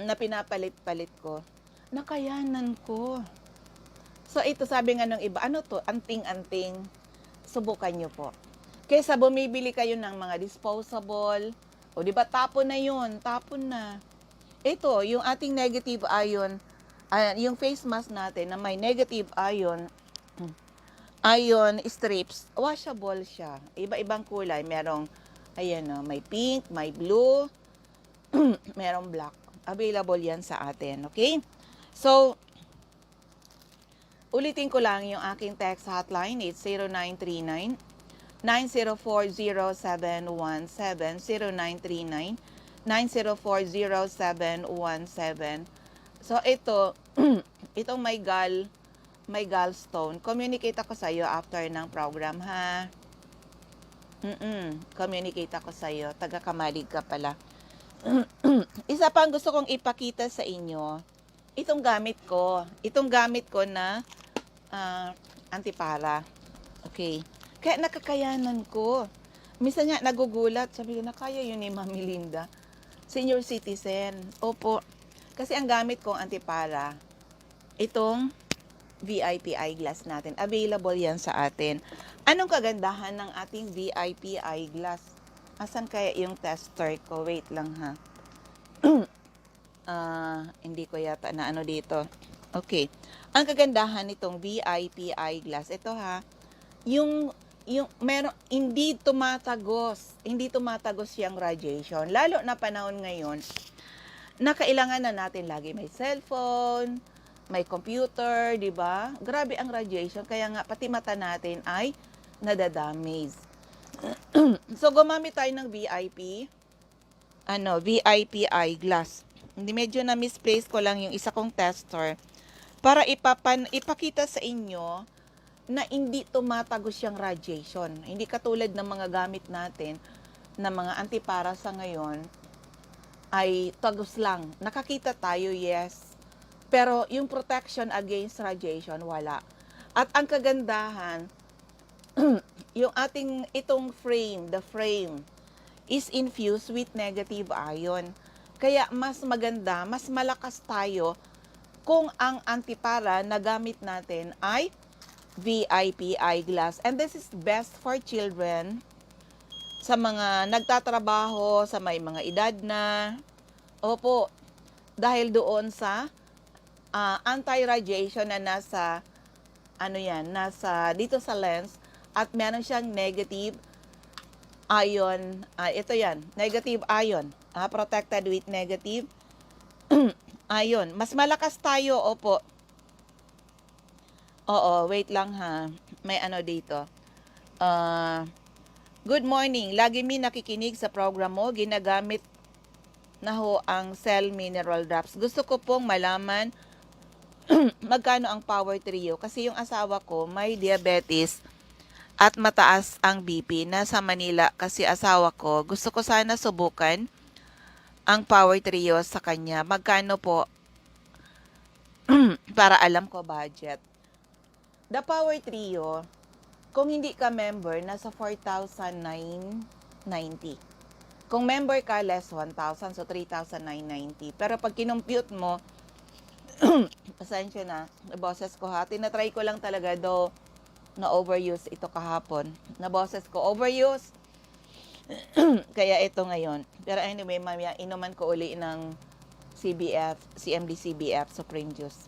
na pinapalit-palit ko, nakayanan ko. So ito, sabi nga ng iba, ano to, anting-anting, subukan nyo po. Kaysa bumibili kayo ng mga disposable, di ba, tapon na yun, tapon na. Ito, yung ating negative ion, yung face mask natin na may negative ion strips, washable siya. Iba-ibang kulay, merong, may pink, may blue, merong black. Available yan sa atin, okay? So, ulitin ko lang yung aking text hotline, it's 0939 9040717, 0939 9040717. So ito, itong may gallstone, communicate ako sa iyo after ng program, ha. Communicate ako sa iyo, taga-Kamalig ka pala. Isa pang gusto kong ipakita sa inyo, itong gamit ko na antipara. Okay. Kaya nakakayanan ko. Minsan nga nagugulat, sabi ko, kaya yun ni Mami Linda. Senior citizen. Opo. Kasi ang gamit kong antipara, itong VIP eyeglass natin. Available yan sa atin. Anong kagandahan ng ating VIP eyeglass? Asan kaya yung tester ko? Wait lang, ha. Hindi ko yata na dito. Okay. Ang kagandahan nitong VIP eyeglass, ito ha, yung meron, hindi tumatagos yung radiation. Lalo na panahon ngayon, na kailangan na natin lagi may cellphone, may computer, di ba? Grabe ang radiation, kaya nga pati mata natin ay nadadamage. So, gumamit tayo ng VIP eyeglass. Hindi, medyo na misplace ko lang yung isa kong tester para ipakita sa inyo na hindi tumatagos yung radiation. Hindi katulad ng mga gamit natin na mga antipara sa ngayon ay tagos lang. Nakakita tayo, yes. Pero yung protection against radiation, wala. At ang kagandahan, yung ating itong frame, the frame, is infused with negative ion. Kaya mas maganda, mas malakas tayo kung ang antipara na gamit natin ay VIP eyeglass. And this is best for children, sa mga nagtatrabaho, sa may mga edad na. Opo, dahil doon sa anti-radiation na nasa nasa dito sa lens, at meron siyang negative ion. Ito yan, negative ion. Protected with negative ion. Mas malakas tayo, opo. Oo, wait lang ha. May ano dito. Good morning. Lagi mi nakikinig sa program mo. Ginagamit na ho ang Cell Mineral Drops. Gusto ko pong malaman magkano ang Power Trio. Kasi yung asawa ko may diabetes at mataas ang BP. Nasa Manila kasi asawa ko. Gusto ko sana subukan ang Power Trio sa kanya. Magkano po? Para alam ko budget. The Power Trio, kung hindi ka member, nasa 4,990. Kung member ka, less 1,000, so 3,990. Pero pag kinompute mo, pasensya na, boses ko ha. Tinatry ko lang talaga, do na overuse ito kahapon. Na boses ko, overuse. Kaya ito ngayon. Pero anyway, mamaya, inuman ko uli ng CMD CBF, Supreme Juice.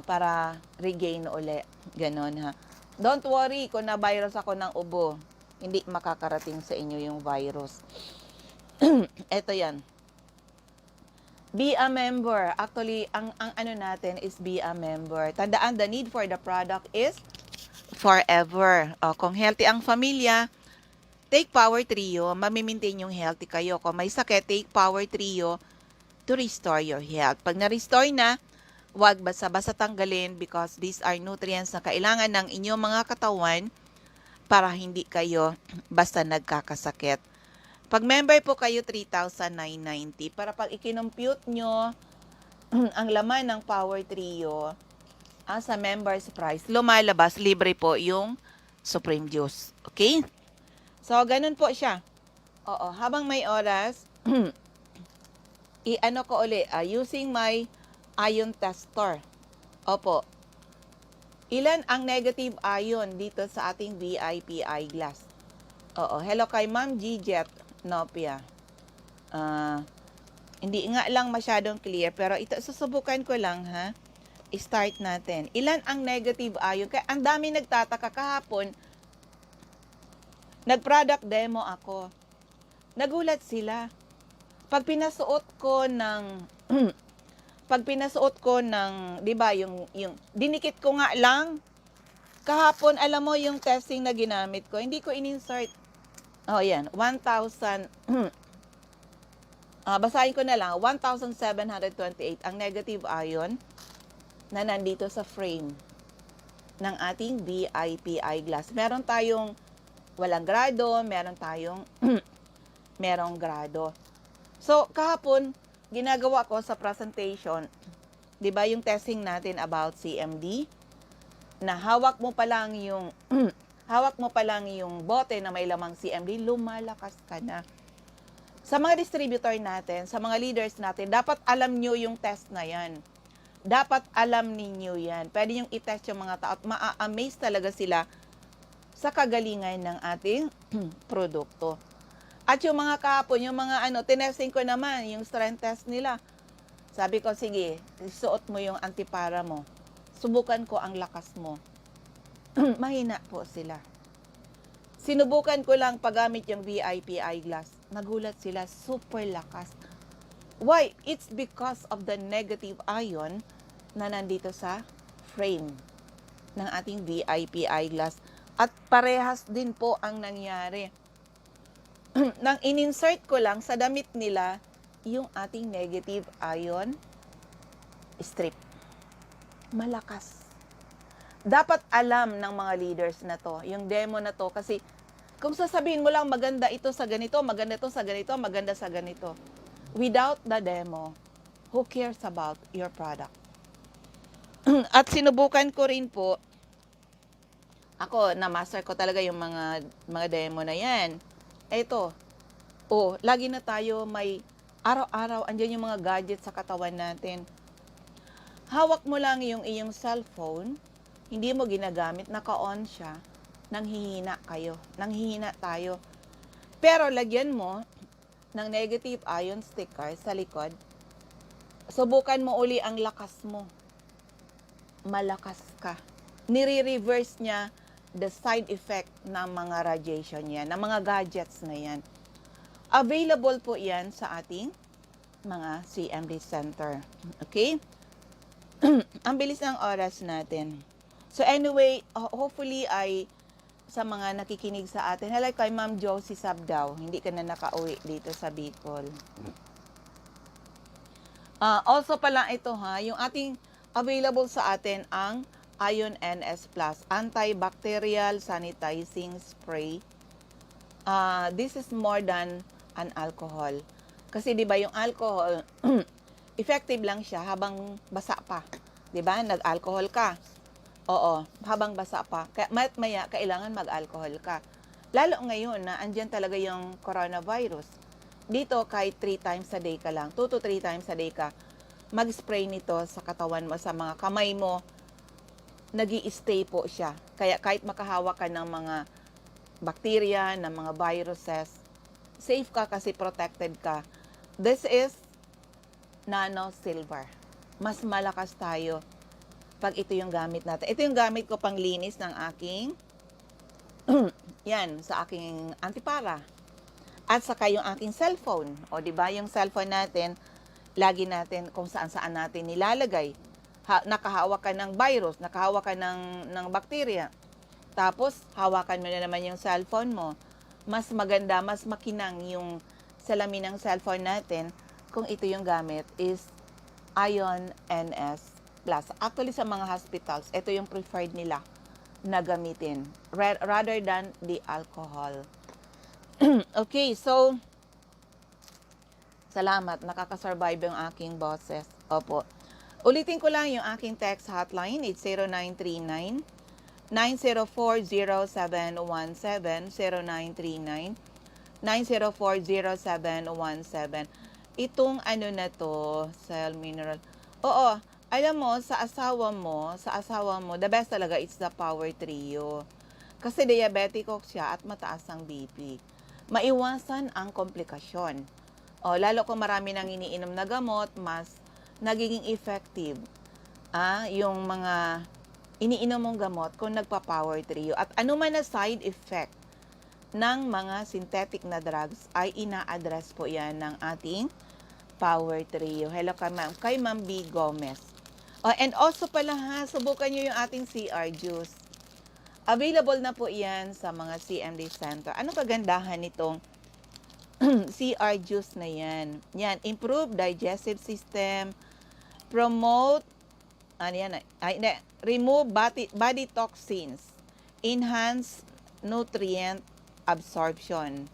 Para regain uli. Ganon ha. Don't worry, kung na-virus ako ng ubo, hindi makakarating sa inyo yung virus. Ito yan. Be a member. Actually, ang ano natin is be a member. Tandaan, the need for the product is forever. Kung healthy ang pamilya, take Power Trio, mamimaintain yung healthy kayo. Kung may sakit, take Power Trio to restore your health. Pag na-restore na, huwag basta-basta tanggalin because these are nutrients na kailangan ng inyong mga katawan para hindi kayo basta nagkakasakit. Pag member po kayo, 3,990. Para pag ikinompute nyo ang laman ng Power Trio sa members price, lumalabas, libre po yung Supreme Juice. Okay? So, ganun po siya. Oo, habang may oras, i-ano ko uli, using my ion tester. Opo. Ilan ang negative ion dito sa ating VIP eyeglass? Oo, hello kay Ma'am G-Jet Nopia. Hindi nga lang masyadong clear, pero ito, susubukan ko lang ha. I-start natin. Ilan ang negative ion? Kaya ang dami nagtataka kahapon. Nag-product demo ako. Nagulat sila. Pag pinasuot ko ng 'di ba, yung dinikit ko nga lang kahapon, alam mo yung testing na ginamit ko, hindi ko in-insert. Yan, 1,000 basahin ko na lang, 1,728 ang negative ion na nandito sa frame ng ating VIP eyeglass. Meron tayong walang grado, meron tayong merong grado. So, kahapon, ginagawa ko sa presentation, 'di ba, yung testing natin about CMD, na hawak mo pa lang yung bote na may lamang CMD, lumalakas ka na. Sa mga distributor natin, sa mga leaders natin, dapat alam nyo yung test na yan. Dapat alam ninyo yan. Pwede yung i-test yung mga tao at maa-amaze talaga sila sa kagalingan ng ating produkto. At yung mga kahapon, yung mga tinesting ko naman, yung strength test nila. Sabi ko, sige, suot mo yung antipara mo. Subukan ko ang lakas mo. Mahina po sila. Sinubukan ko lang paggamit yung VIP eyeglass. Nagulat sila, super lakas. Why? It's because of the negative ion na nandito sa frame ng ating VIP eyeglass. At parehas din po ang nangyari. Nang in-insert ko lang sa damit nila yung ating negative ion strip. Malakas. Dapat alam ng mga leaders na to, yung demo na to, kasi kung sasabihin mo lang maganda ito sa ganito, maganda ito sa ganito, maganda sa ganito, without the demo, who cares about your product? At sinubukan ko rin po, ako, na-master ko talaga yung mga demo na yan. Eto, lagi na tayo may araw-araw, andyan yung mga gadgets sa katawan natin. Hawak mo lang yung iyong cellphone, hindi mo ginagamit, naka-on siya, nanghihina tayo. Pero lagyan mo ng negative ion sticker sa likod, subukan mo uli ang lakas mo. Malakas ka. Nire-reverse niya the side effect ng mga radiation yan, ng mga gadgets na yan. Available po yan sa ating mga CMD Center. Okay? Ang bilis ng oras natin. So anyway, hopefully ay sa mga nakikinig sa atin. Hello kay Ma'am Josie Sabdaw. Hindi ka na nakauwi dito sa Bicol. Also pala ito yung ating available sa atin ang Ion NS Plus antibacterial sanitizing spray. This is more than an alcohol. Kasi 'di ba yung alcohol effective lang siya habang basa pa. 'Di ba? Nag-alcohol ka. Oo, habang basa pa. Kaya maya kailangan mag-alcohol ka. Lalo ngayon na andyan talaga yung coronavirus. Dito kahit 3 times a day ka lang, 2 to 3 times a day ka, mag-spray nito sa katawan mo, sa mga kamay mo, nag-i-stay po siya. Kaya kahit makahawak ka ng mga bacteria, ng mga viruses, safe ka kasi protected ka. This is nano silver. Mas malakas tayo pag ito yung gamit natin. Ito yung gamit ko pang linis ng aking yan, sa aking antipara. At saka yung aking cellphone. O di ba yung cellphone natin, lagi natin kung saan-saan natin nilalagay. Nakahawak ka ng virus, nakahawak ka ng bacteria. Tapos, hawakan mo na naman yung cellphone mo. Mas maganda, mas makinang yung salamin ng cellphone natin kung ito yung gamit is Ion NS Plus. Actually, sa mga hospitals, ito yung preferred nila na gamitin rather than the alcohol. Okay, so, salamat. Nakakasurvive yung aking boses. Opo. Ulitin ko lang yung aking text hotline. It's 0939 9040717 0939 9040717. Itong ano na to, cell mineral. Oo, alam mo, sa asawa mo, the best talaga it's the Power Trio. Kasi diabetico siya at mataas ang BP. Maiwasan ang komplikasyon. Lalo kung marami nang iniinom na gamot, mas nagiging effective yung mga iniinom mong gamot kung nagpa-Power Trio. At ano man na side effect ng mga synthetic na drugs ay ina-address po yan ng ating Power Trio. Hello kay Ma'am B. Gomez. And also pala subukan nyo yung ating CR Juice. Available na po yan sa mga CMD Center. Ano kagandahan nitong CR Juice na yan? Yan, improve digestive system, promote, remove body toxins, enhance nutrient absorption,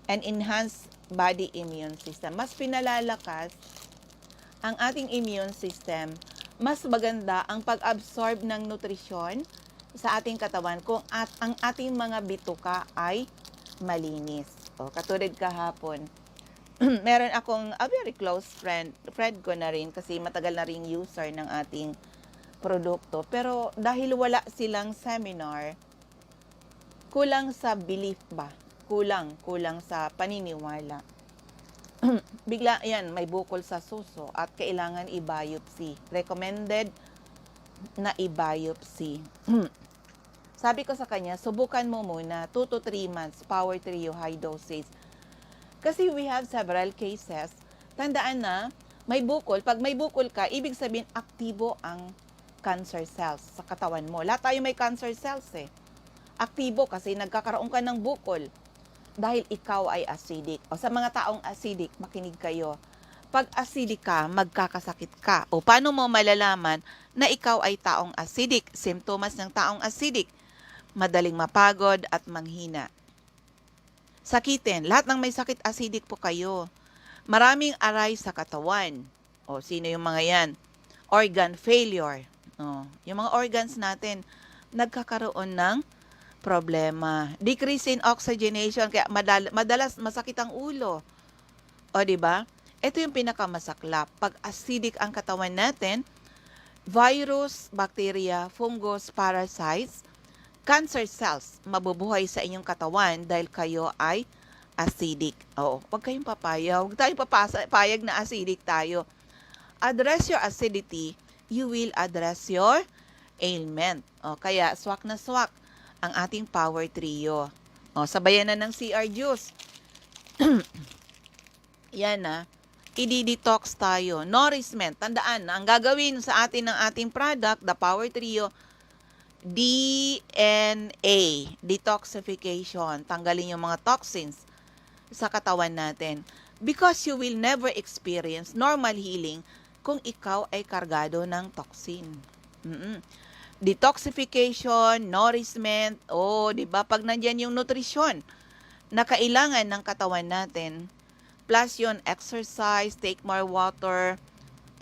and enhance body immune system. Mas pinalalakas ang ating immune system, mas maganda ang pag-absorb ng nutrisyon sa ating katawan kung ang ating mga bituka ay malinis. Katulad kahapon, meron akong a very close friend ko na rin kasi matagal na rin user ng ating produkto. Pero dahil wala silang seminar, kulang sa belief ba? Kulang sa paniniwala. Bigla yan, may bukol sa suso at kailangan i-biopsy. Recommended na i-biopsy. Sabi ko sa kanya, subukan mo muna 2 to 3 months Power Trio high dosage. Kasi we have several cases. Tandaan na, May bukol. Pag may bukol ka, ibig sabihin aktibo ang cancer cells sa katawan mo. Lahat tayo may cancer cells eh. Aktibo kasi nagkakaroon ka ng bukol dahil ikaw ay acidic. O sa mga taong acidic, makinig kayo. Pag acidic ka, magkakasakit ka. O paano mo malalaman na ikaw ay taong acidic? Simptomas ng taong acidic: madaling mapagod at manghina. Sakitin. Lahat ng may sakit acidic po kayo. Maraming aray sa katawan. O, sino yung mga yan? Organ failure. O, yung mga organs natin, nagkakaroon ng problema. Decrease in oxygenation, kaya madalas masakit ang ulo. O, di ba? Ito yung pinakamasaklap. Pag acidic ang katawan natin, virus, bacteria, fungus, parasites, cancer cells mabubuhay sa inyong katawan dahil kayo ay acidic. Oo, huwag kayong papayag. Huwag tayong papayag na acidic tayo. Address your acidity, you will address your ailment. O, kaya swak na swak ang ating power trio. O, sabayan na ng CR juice. Yan na. I-detox tayo. Nourishment. Tandaan, ang gagawin sa atin ng ating product, the power trio, DNA, detoxification. Tanggalin yung mga toxins sa katawan natin. Because you will never experience normal healing kung ikaw ay kargado ng toxin. Detoxification, nourishment, di ba? Pag nandyan yung nutrition na kailangan ng katawan natin, plus yun, exercise, take more water,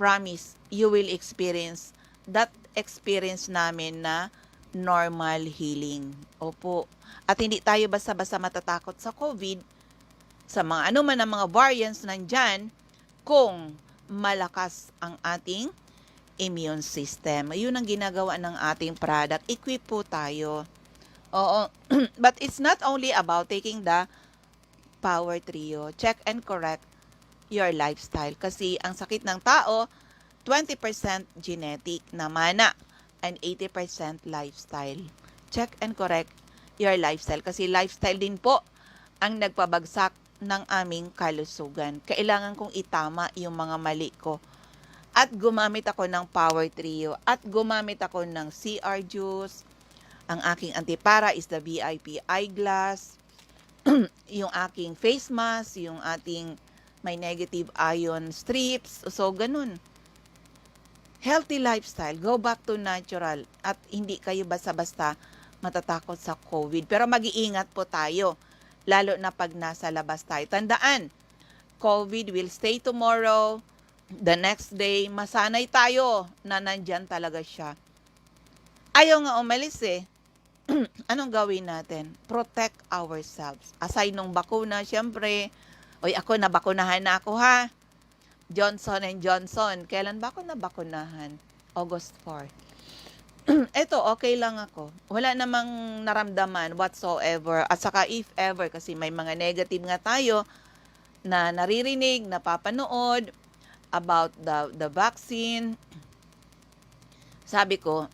promise, you will experience that experience namin na normal healing. Opo. At hindi tayo basta-basta matatakot sa COVID, sa mga anuman ang mga variants nandyan, kung malakas ang ating immune system. Yun ang ginagawa ng ating product. Equip po tayo. Oo. But it's not only about taking the power trio. Check and correct your lifestyle. Kasi ang sakit ng tao, 20% genetic na mana and 80% lifestyle. Check and correct your lifestyle. Kasi lifestyle din po ang nagpabagsak ng aming kalusugan. Kailangan kong itama yung mga mali ko. At gumamit ako ng power trio. At gumamit ako ng CR juice. Ang aking antipara is the VIP eyeglass. Yung aking face mask. Yung ating may negative ion strips. So, ganun. Healthy lifestyle. Go back to natural. At hindi kayo basta-basta matatakot sa COVID. Pero mag-iingat po tayo. Lalo na pag nasa labas tayo. Tandaan, COVID will stay tomorrow. The next day, masanay tayo na nandyan talaga siya. Ayaw nga umalis eh. Anong gawin natin? Protect ourselves. Aside nung bakuna, syempre, ako nabakunahan na ako ha. Johnson & Johnson. Kailan ba ako nabakunahan? August 4. Eto, okay lang ako. Wala namang naramdaman whatsoever. At saka if ever, kasi may mga negative nga tayo na naririnig, napapanood about the vaccine. Sabi ko,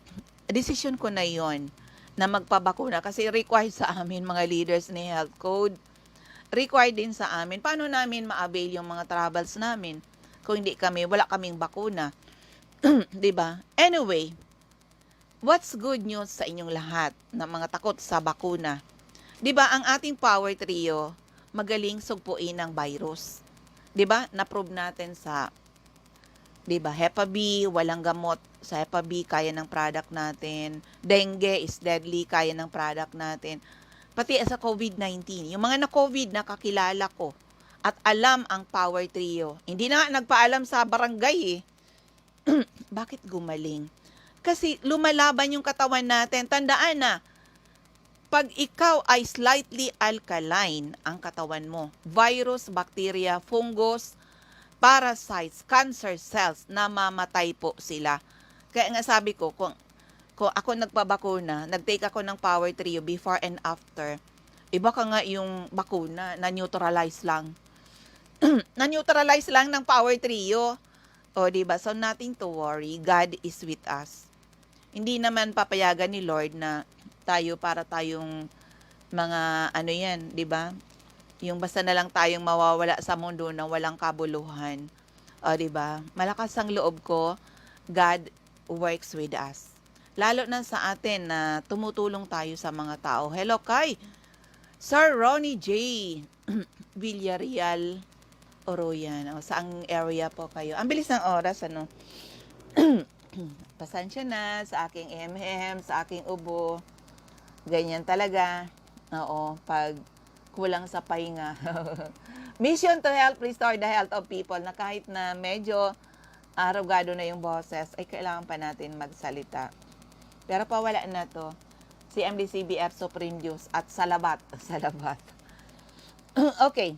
decision ko na yon na magpabakuna kasi required sa amin mga leaders ni Health Code. Required din sa amin. Paano namin ma-avail yung mga travels namin kung hindi kami, wala kaming bakuna? 'Di ba? Anyway, what's good news sa inyong lahat na mga takot sa bakuna? 'Di ba ang ating power trio magaling sugpuin ng virus? 'Di ba? Na-prove natin sa 'di ba, Hepa B, walang gamot sa Hepa B, kaya ng product natin. Dengue is deadly, kaya ng product natin. Pati sa COVID-19, yung mga na-COVID nakakilala ko at alam ang power trio. Hindi na nagpaalam sa barangay eh. Bakit gumaling? Kasi lumalaban yung katawan natin. Tandaan na, pag ikaw ay slightly alkaline ang katawan mo, virus, bacteria, fungus, parasites, cancer cells, namamatay po sila. Kaya nga sabi ko, kung ako nagpabakuna, nag-take ako ng power trio before and after, iba ka nga yung bakuna na neutralize lang. Na-neutralize lang ng power trio. O, diba? So, nothing to worry. God is with us. Hindi naman papayagan ni Lord na tayo para tayong mga ano yan, diba? Yung basta na lang tayong mawawala sa mundo na walang kabuluhan. O, di ba? Malakas ang loob ko, God works with us. Lalo na sa atin na tumutulong tayo sa mga tao. Hello kay Sir Ronnie J. Villarreal, Oroyan. O, saang area po kayo? Ang bilis ng oras, ano? Pasensya na sa aking sa aking ubo. Ganyan talaga. Oo, pag kulang sa pahinga. Mission to help restore the health of people na kahit na medyo arugado na yung boses, ay kailangan pa natin magsalita. Pero pawala na to. Si MDCBF Supreme Juice at salabat. Salabat. Okay.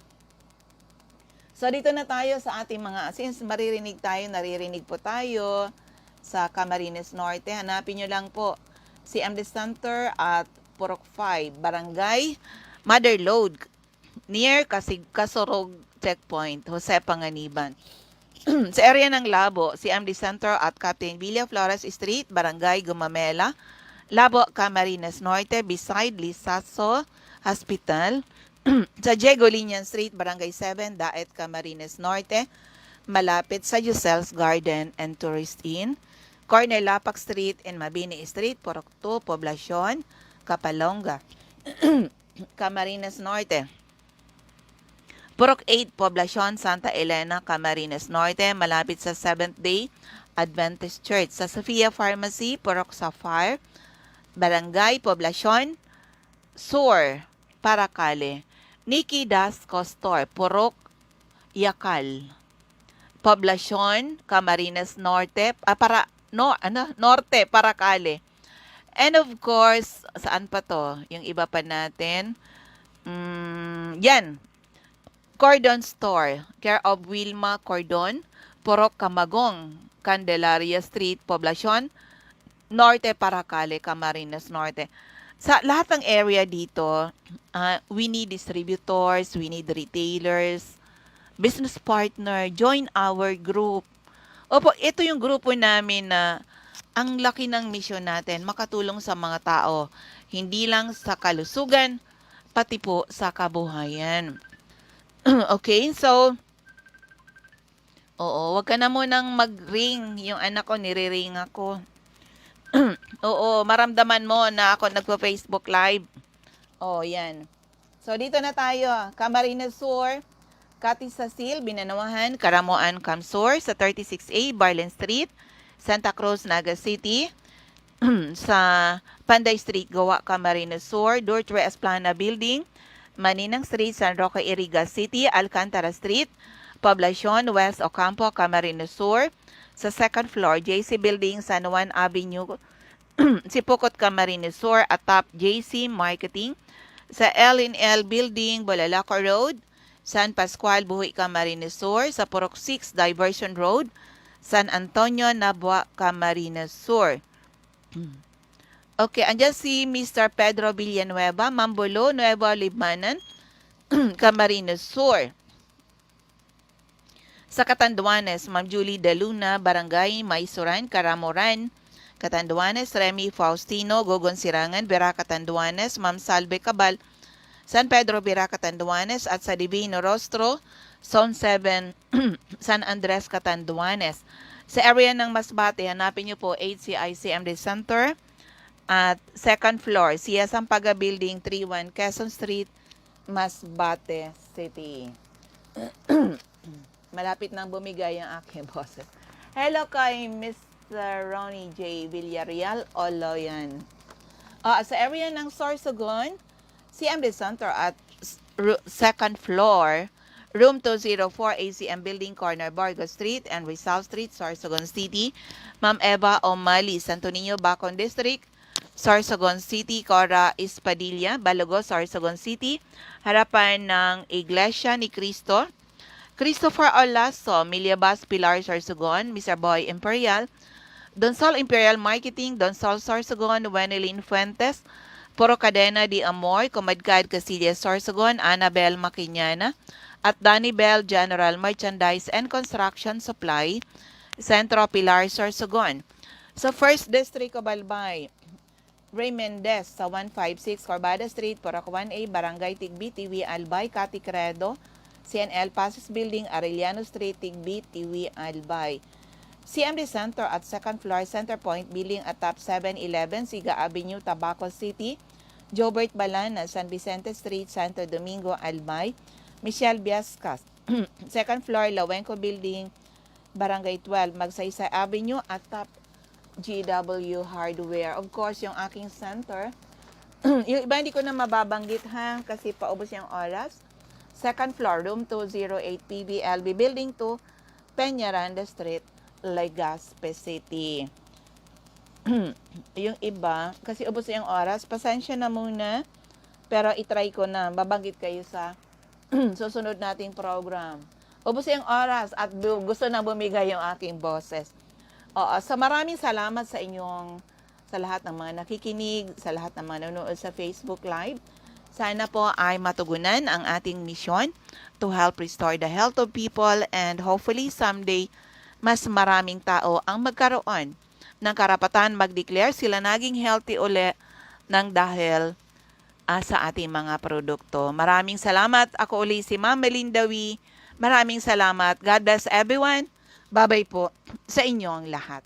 So dito na tayo sa ating mga, since naririnig po tayo sa Camarines Norte, hanapin nyo lang po si MD Center at Purok 5, Barangay Mother Lode, near Kasorog Checkpoint, Jose Panganiban. Sa area ng Labo, si MD Center at Captain Villa Flores Street, Barangay Gumamela, Labo, Camarines Norte, beside Lisaso Hospital. Sa Diego Linian Street, Barangay 7, Daet, Camarines Norte, malapit sa Yusel's Garden and Tourist Inn. Corner Lapak Street and Mabini Street, Purok 2, Poblacion, Kapalonga, Camarines Norte. Purok 8, Poblacion, Santa Elena, Camarines Norte, malapit sa Seventh-day Adventist Church. Sa Sofia Pharmacy, Purok Sapphire, Barangay Poblacion, Sur, Paracale. Nikki Dasco Store, Purok Yakal, Poblacion, Camarines Norte, Norte, Paracale. And of course, saan pa to? Yung iba pa natin. Yan. Cordon Store, care of Wilma Cordon, Purok Camagong, Candelaria Street, Poblacion, Norte, Paracale, Camarines Norte. Sa lahat ng area dito, we need distributors, we need retailers, business partner, join our group. Opo, ito yung grupo namin na ang laki ng misyon natin, makatulong sa mga tao, hindi lang sa kalusugan, pati po sa kabuhayan. Okay, so, oo, wag ka na munang mag-ring. Yung anak ko, nire-ring ako. Oo, maramdaman mo na ako nagpo-Facebook Live. Oh, yan. So, dito na tayo. Camarines Sur, Catisasil, Binanawahan, Karamoan, Camsur, sa 36A, Barlen Street, Santa Cruz, Naga City, sa Panday Street, Gawa, Camarines Sur, Dortre Esplana Building, Maninang Street, San Roque, Iriga City, Alcantara Street, Poblacion, West Ocampo, Camarines Sur, sa second floor, JC Building, San Juan Avenue, Sipokot, Camarines Sur, atop JC Marketing, sa L&L Building, Bolalaco Road, San Pascual, Buhi, Camarines Sur, sa Purok 6, Diversion Road, San Antonio, Nabua, Camarines Sur. Okay, andyan si Mr. Pedro Villanueva, Mambulo, Nueva Libanan, Camarines Sur. Sa Catanduanes, Ma'am Julie De Luna, Barangay Maisuran, Caramoran, Catanduanes, Remy Faustino, Gogon Sirangan, Vera Catanduanes, Ma'am Salve Cabal, San Pedro, Vera Catanduanes, at sa Divino Rostro, Zone 7, San Andres, Catanduanes. Sa area ng Masbate, hanapin niyo po HCICMD Center at second floor, Sia Sampaga Building, 31 Quezon Street, Masbate City. Malapit nang bumigay ang aking boses. Hello kay Mr. Ronnie J. Villarreal, Oloyan. Sa area ng Sorsogon, CMD Center at second floor, Room 204, ACM Building, Corner Bargo Street and Rizal Street, Sorsogon City. Ma'am Eva O'Malley, Santo Niño, Bacon District, Sorsogon City, Cora Espadilla, Balogo, Sorsogon City, harapan ng Iglesia ni Cristo. Christopher Olaso, Miliabas, Pilar, Sorsogon, Mr. Boy Imperial, Donsol Imperial Marketing, Donsol Sorsogon, Wenelin Fuentes, Puro Cadena de Amor, Comadcad Casillas Sorsogon, Annabel Maquiñana, at Danny Bell General Merchandise and Construction Supply, Centro Pilar, Sorsogon. Sa First District of Albay, Ray Mendez sa 156 Corbada Street, Purok 1A, Barangay Tigbi, Tiwi, Albay, Cati Credo, CNL Passes Building, Arellano Street, Tigbi, Tiwi, Albay. CMD Center at second floor, Center Point Building at top 711, Siga Avenue, Tabaco City. Jobert Balana, San Vicente Street, Santo Domingo, Albay. Michelle Biascas, second floor, Lawenco Building, Barangay 12, Magsaysay Avenue at top GW Hardware. Of course, yung aking center, yung iba hindi ko na mababanggit ha, kasi paubos yung oras. Second floor, room 208 PBLB, building 2, Peñaranda Street, Legazpi City. Yung iba, kasi ubos yung oras, pasensya na muna, pero itry ko na, babanggit kayo sa susunod nating program. Ubos yung oras at gusto na bumigay yung aking boses. Oo, so maraming salamat sa inyong, sa lahat ng mga nakikinig, sa lahat ng mga nanonood sa Facebook Live. Sana po ay matugunan ang ating misyon to help restore the health of people and hopefully someday mas maraming tao ang magkaroon ng karapatan mag-declare sila naging healthy uli ng dahil sa ating mga produkto. Maraming salamat. Ako uli si Ma'am Melinda Wee. Maraming salamat. God bless everyone. Bye-bye po sa inyong lahat.